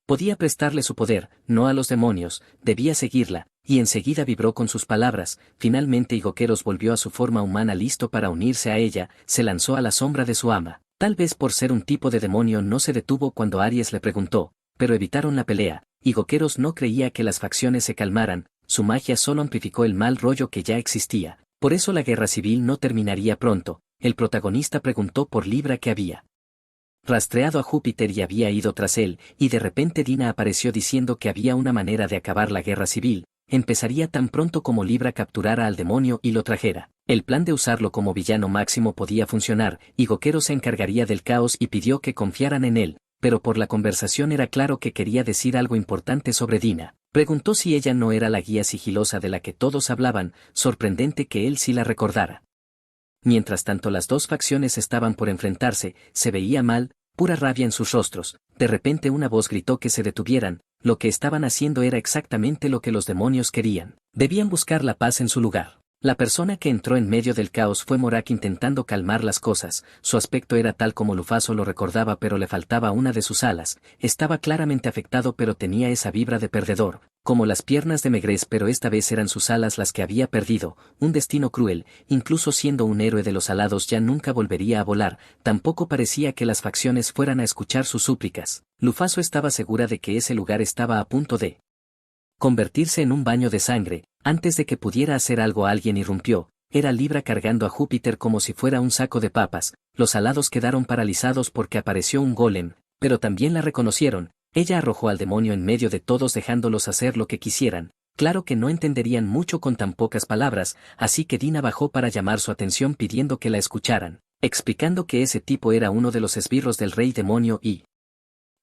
podía prestarle su poder, no a los demonios. Debía seguirla, y enseguida vibró con sus palabras. Finalmente Higokeros volvió a su forma humana, listo para unirse a ella. Se lanzó a la sombra de su ama. Tal vez por ser un tipo de demonio no se detuvo cuando Aries le preguntó, pero evitaron la pelea. Higokeros no creía que las facciones se calmaran, su magia solo amplificó el mal rollo que ya existía. Por eso la guerra civil no terminaría pronto. El protagonista preguntó por Libra, que había rastreado a Júpiter y había ido tras él, y de repente Dina apareció diciendo que había una manera de acabar la guerra civil. Empezaría tan pronto como Libra capturara al demonio y lo trajera. El plan de usarlo como villano máximo podía funcionar. Higokeros se encargaría del caos y pidió que confiaran en él, pero por la conversación era claro que quería decir algo importante sobre Dina. Preguntó si ella no era la guía sigilosa de la que todos hablaban. Sorprendente que él sí la recordara. Mientras tanto las dos facciones estaban por enfrentarse, se veía mal, pura rabia en sus rostros. De repente una voz gritó que se detuvieran. Lo que estaban haciendo era exactamente lo que los demonios querían. Debían buscar la paz en su lugar. La persona que entró en medio del caos fue Morak, intentando calmar las cosas. Su aspecto era tal como Lufaso lo recordaba, pero le faltaba una de sus alas. Estaba claramente afectado, pero tenía esa vibra de perdedor, como las piernas de Megrés, pero esta vez eran sus alas las que había perdido. Un destino cruel. Incluso siendo un héroe de los alados ya nunca volvería a volar. Tampoco parecía que las facciones fueran a escuchar sus súplicas. Lufaso estaba segura de que ese lugar estaba a punto de convertirse en un baño de sangre. Antes de que pudiera hacer algo, alguien irrumpió. Era Libra cargando a Júpiter como si fuera un saco de papas. Los alados quedaron paralizados porque apareció un golem, pero también la reconocieron. Ella arrojó al demonio en medio de todos, dejándolos hacer lo que quisieran. Claro que no entenderían mucho con tan pocas palabras, así que Dina bajó para llamar su atención, pidiendo que la escucharan, explicando que ese tipo era uno de los esbirros del rey demonio y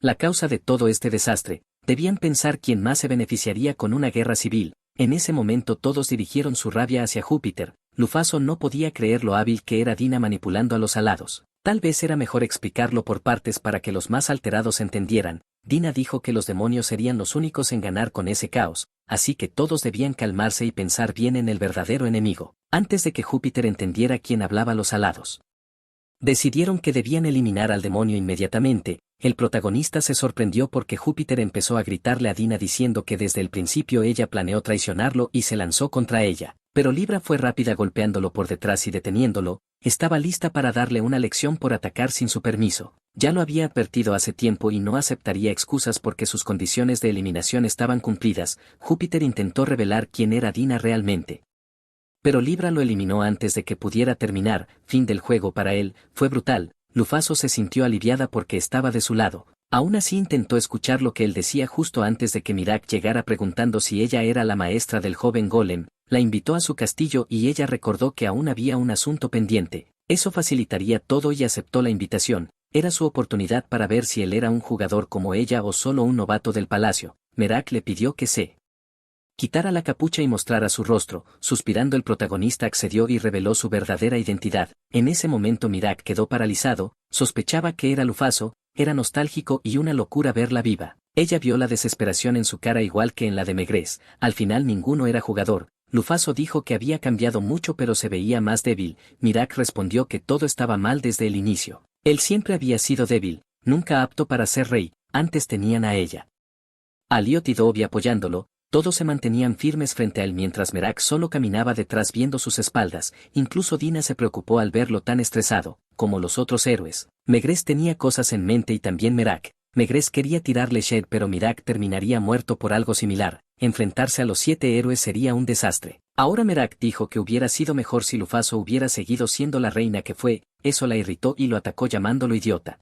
la causa de todo este desastre. Debían pensar quién más se beneficiaría con una guerra civil. En ese momento todos dirigieron su rabia hacia Júpiter. Lufaso no podía creer lo hábil que era Dina manipulando a los alados. Tal vez era mejor explicarlo por partes para que los más alterados entendieran. Dina dijo que los demonios serían los únicos en ganar con ese caos, así que todos debían calmarse y pensar bien en el verdadero enemigo, antes de que Júpiter entendiera quién hablaba los alados. Decidieron que debían eliminar al demonio inmediatamente. El protagonista se sorprendió porque Júpiter empezó a gritarle a Dina diciendo que desde el principio ella planeó traicionarlo y se lanzó contra ella. Pero Libra fue rápida, golpeándolo por detrás y deteniéndolo. Estaba lista para darle una lección por atacar sin su permiso. Ya lo había advertido hace tiempo y no aceptaría excusas porque sus condiciones de eliminación estaban cumplidas. Júpiter intentó revelar quién era Dina realmente, pero Libra lo eliminó antes de que pudiera terminar. Fin del juego para él. Fue brutal. Lufaso se sintió aliviada porque estaba de su lado. Aún así intentó escuchar lo que él decía justo antes de que Mirak llegara, preguntando si ella era la maestra del joven golem. La invitó a su castillo y ella recordó que aún había un asunto pendiente. Eso facilitaría todo y aceptó la invitación. Era su oportunidad para ver si él era un jugador como ella o solo un novato del palacio. Merak le pidió que se quitara la capucha y mostrara su rostro. Suspirando, el protagonista accedió y reveló su verdadera identidad. En ese momento Mirak quedó paralizado. Sospechaba que era Lufaso. Era nostálgico y una locura verla viva. Ella vio la desesperación en su cara, igual que en la de Megrés. Al final ninguno era jugador. Lufaso dijo que había cambiado mucho, pero se veía más débil. Mirak respondió que todo estaba mal desde el inicio. Él siempre había sido débil, nunca apto para ser rey. Antes tenían a ella, Aliot y Dobby apoyándolo. Todos se mantenían firmes frente a él mientras Merak solo caminaba detrás viendo sus espaldas. Incluso Dina se preocupó al verlo tan estresado, como los otros héroes. Megrés tenía cosas en mente y también Merak. Megrés quería tirarle shade, pero Mirak terminaría muerto por algo similar. Enfrentarse a los 7 héroes sería un desastre. Ahora Merak dijo que hubiera sido mejor si Lufaso hubiera seguido siendo la reina que fue. Eso la irritó y lo atacó llamándolo idiota.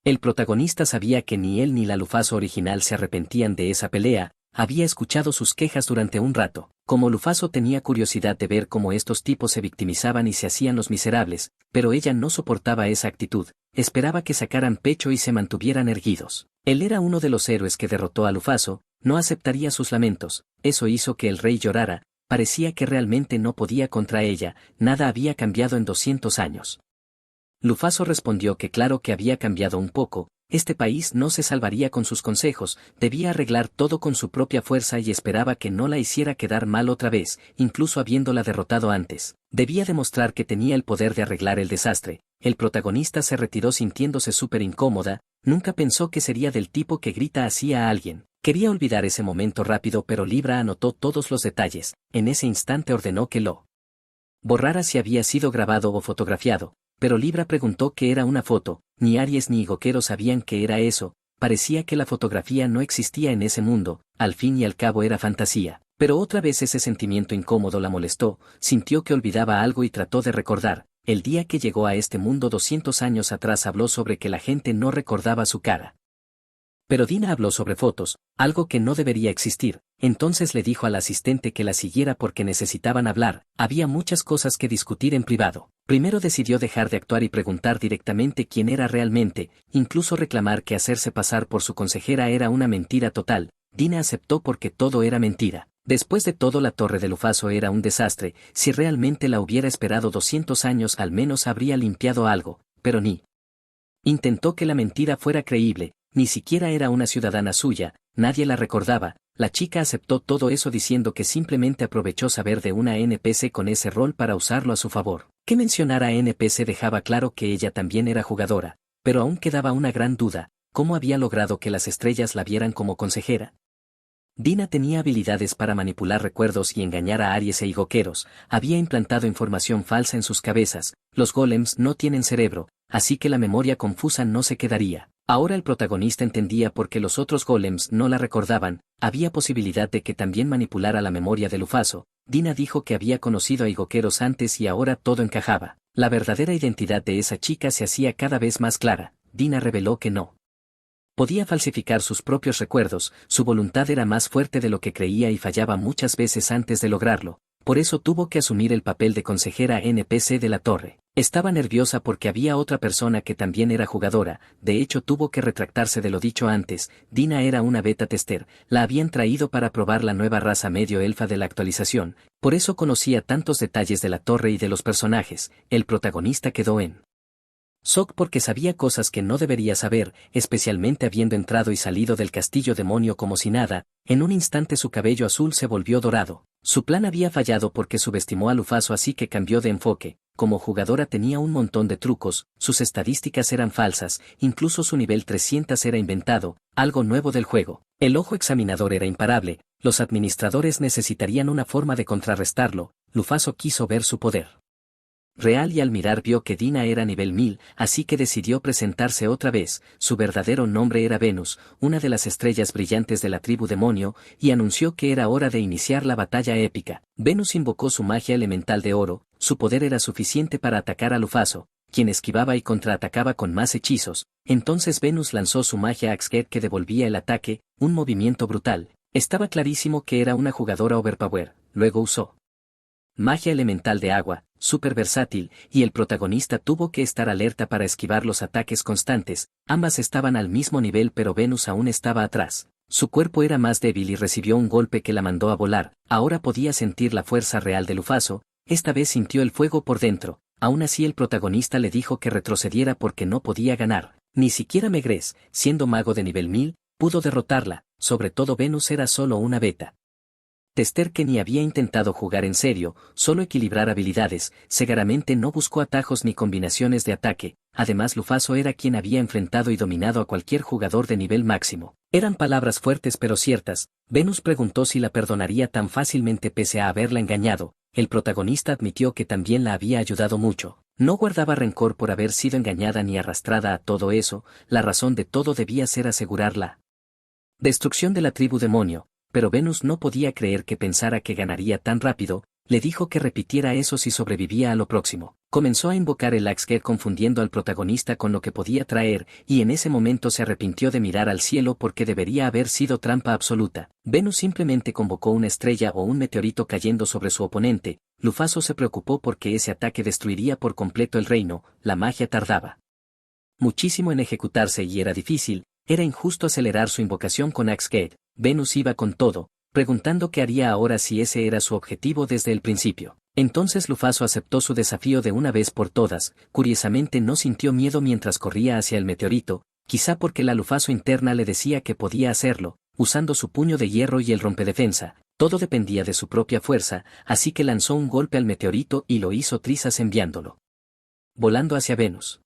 El protagonista sabía que ni él ni la Lufaso original se arrepentían de esa pelea. Había escuchado sus quejas durante un rato. Como Lufaso tenía curiosidad de ver cómo estos tipos se victimizaban y se hacían los miserables, pero ella no soportaba esa actitud. Esperaba que sacaran pecho y se mantuvieran erguidos. Él era uno de los héroes que derrotó a Lufaso. No aceptaría sus lamentos. Eso hizo que el rey llorara. parecía que realmente no podía contra ella, nada había cambiado en 200 años. Lufaso respondió que claro que había cambiado un poco, este país no se salvaría con sus consejos, debía arreglar todo con su propia fuerza y esperaba que no la hiciera quedar mal otra vez, incluso habiéndola derrotado antes. Debía demostrar que tenía el poder de arreglar el desastre. El protagonista se retiró sintiéndose súper incómoda, nunca pensó que sería del tipo que grita así a alguien. Quería olvidar ese momento rápido pero Libra anotó todos los detalles, en ese instante ordenó que lo borrara si había sido grabado o fotografiado. Pero Libra preguntó qué era una foto, ni Aries ni Higokero sabían qué era eso, parecía que la fotografía no existía en ese mundo, al fin y al cabo era fantasía. Pero otra vez ese sentimiento incómodo la molestó, sintió que olvidaba algo y trató de recordar, el día que llegó a este mundo 200 años atrás habló sobre que la gente no recordaba su cara. Pero Dina habló sobre fotos, algo que no debería existir, entonces le dijo al asistente que la siguiera porque necesitaban hablar, había muchas cosas que discutir en privado. Primero decidió dejar de actuar y preguntar directamente quién era realmente, incluso reclamar que hacerse pasar por su consejera era una mentira total. Dina aceptó porque todo era mentira. Después de todo la torre de Lufaso era un desastre, si realmente la hubiera esperado 200 años al menos habría limpiado algo, pero ni intentó que la mentira fuera creíble. Ni siquiera era una ciudadana suya, nadie la recordaba, la chica aceptó todo eso diciendo que simplemente aprovechó saber de una NPC con ese rol para usarlo a su favor. Que mencionar a NPC dejaba claro que ella también era jugadora, pero aún quedaba una gran duda, ¿cómo había logrado que las estrellas la vieran como consejera? Dina tenía habilidades para manipular recuerdos y engañar a Aries e Higokeros, había implantado información falsa en sus cabezas, los golems no tienen cerebro, así que la memoria confusa no se quedaría. Ahora el protagonista entendía por qué los otros golems no la recordaban, había posibilidad de que también manipulara la memoria de Lufaso. Dina dijo que había conocido a Higokeros antes y ahora todo encajaba. La verdadera identidad de esa chica se hacía cada vez más clara. Dina reveló que no podía falsificar sus propios recuerdos, su voluntad era más fuerte de lo que creía y fallaba muchas veces antes de lograrlo. Por eso tuvo que asumir el papel de consejera NPC de la torre. Estaba nerviosa porque había otra persona que también era jugadora, de hecho tuvo que retractarse de lo dicho antes. Dina era una beta tester, la habían traído para probar la nueva raza medio elfa de la actualización, por eso conocía tantos detalles de la torre y de los personajes. El protagonista quedó en shock porque sabía cosas que no debería saber, especialmente habiendo entrado y salido del castillo demonio como si nada. En un instante su cabello azul se volvió dorado. Su plan había fallado porque subestimó a Lufaso, así que cambió de enfoque. Como jugadora tenía un montón de trucos, sus estadísticas eran falsas, incluso su nivel 300 era inventado, algo nuevo del juego. El ojo examinador era imparable, los administradores necesitarían una forma de contrarrestarlo. Lufaso quiso ver su poder real y al mirar vio que Dina era nivel 1000, así que decidió presentarse otra vez. Su verdadero nombre era Venus, una de las estrellas brillantes de la tribu demonio, y anunció que era hora de iniciar la batalla épica. Venus invocó su magia elemental de oro, su poder era suficiente para atacar a Lufaso, quien esquivaba y contraatacaba con más hechizos. Entonces Venus lanzó su magia Axget que devolvía el ataque, un movimiento brutal. Estaba clarísimo que era una jugadora overpower. Luego usó magia elemental de agua, súper versátil, y el protagonista tuvo que estar alerta para esquivar los ataques constantes. Ambas estaban al mismo nivel pero Venus aún estaba atrás. Su cuerpo era más débil y recibió un golpe que la mandó a volar. Ahora podía sentir la fuerza real de Lufaso, esta vez sintió el fuego por dentro. Aún así el protagonista le dijo que retrocediera porque no podía ganar. Ni siquiera Megrez, siendo mago de nivel 1000, pudo derrotarla, sobre todo Venus era solo una beta tester que ni había intentado jugar en serio, solo equilibrar habilidades. Segaramente no buscó atajos ni combinaciones de ataque, además Lufaso era quien había enfrentado y dominado a cualquier jugador de nivel máximo. Eran palabras fuertes pero ciertas. Venus preguntó si la perdonaría tan fácilmente pese a haberla engañado. El protagonista admitió que también la había ayudado mucho. No guardaba rencor por haber sido engañada ni arrastrada a todo eso, la razón de todo debía ser asegurar la destrucción de la tribu demonio. Pero Venus no podía creer que pensara que ganaría tan rápido, le dijo que repitiera eso si sobrevivía a lo próximo. Comenzó a invocar el Axget confundiendo al protagonista con lo que podía traer, y en ese momento se arrepintió de mirar al cielo porque debería haber sido trampa absoluta. Venus simplemente convocó una estrella o un meteorito cayendo sobre su oponente. Lufaso se preocupó porque ese ataque destruiría por completo el reino. La magia tardaba muchísimo en ejecutarse y era difícil, era injusto acelerar su invocación con Axget. Venus iba con todo, preguntando qué haría ahora si ese era su objetivo desde el principio. Entonces Lufaso aceptó su desafío de una vez por todas. Curiosamente no sintió miedo mientras corría hacia el meteorito, quizá porque la Lufaso interna le decía que podía hacerlo, usando su puño de hierro y el rompedefensa. Todo dependía de su propia fuerza, así que lanzó un golpe al meteorito y lo hizo trizas enviándolo volando hacia Venus.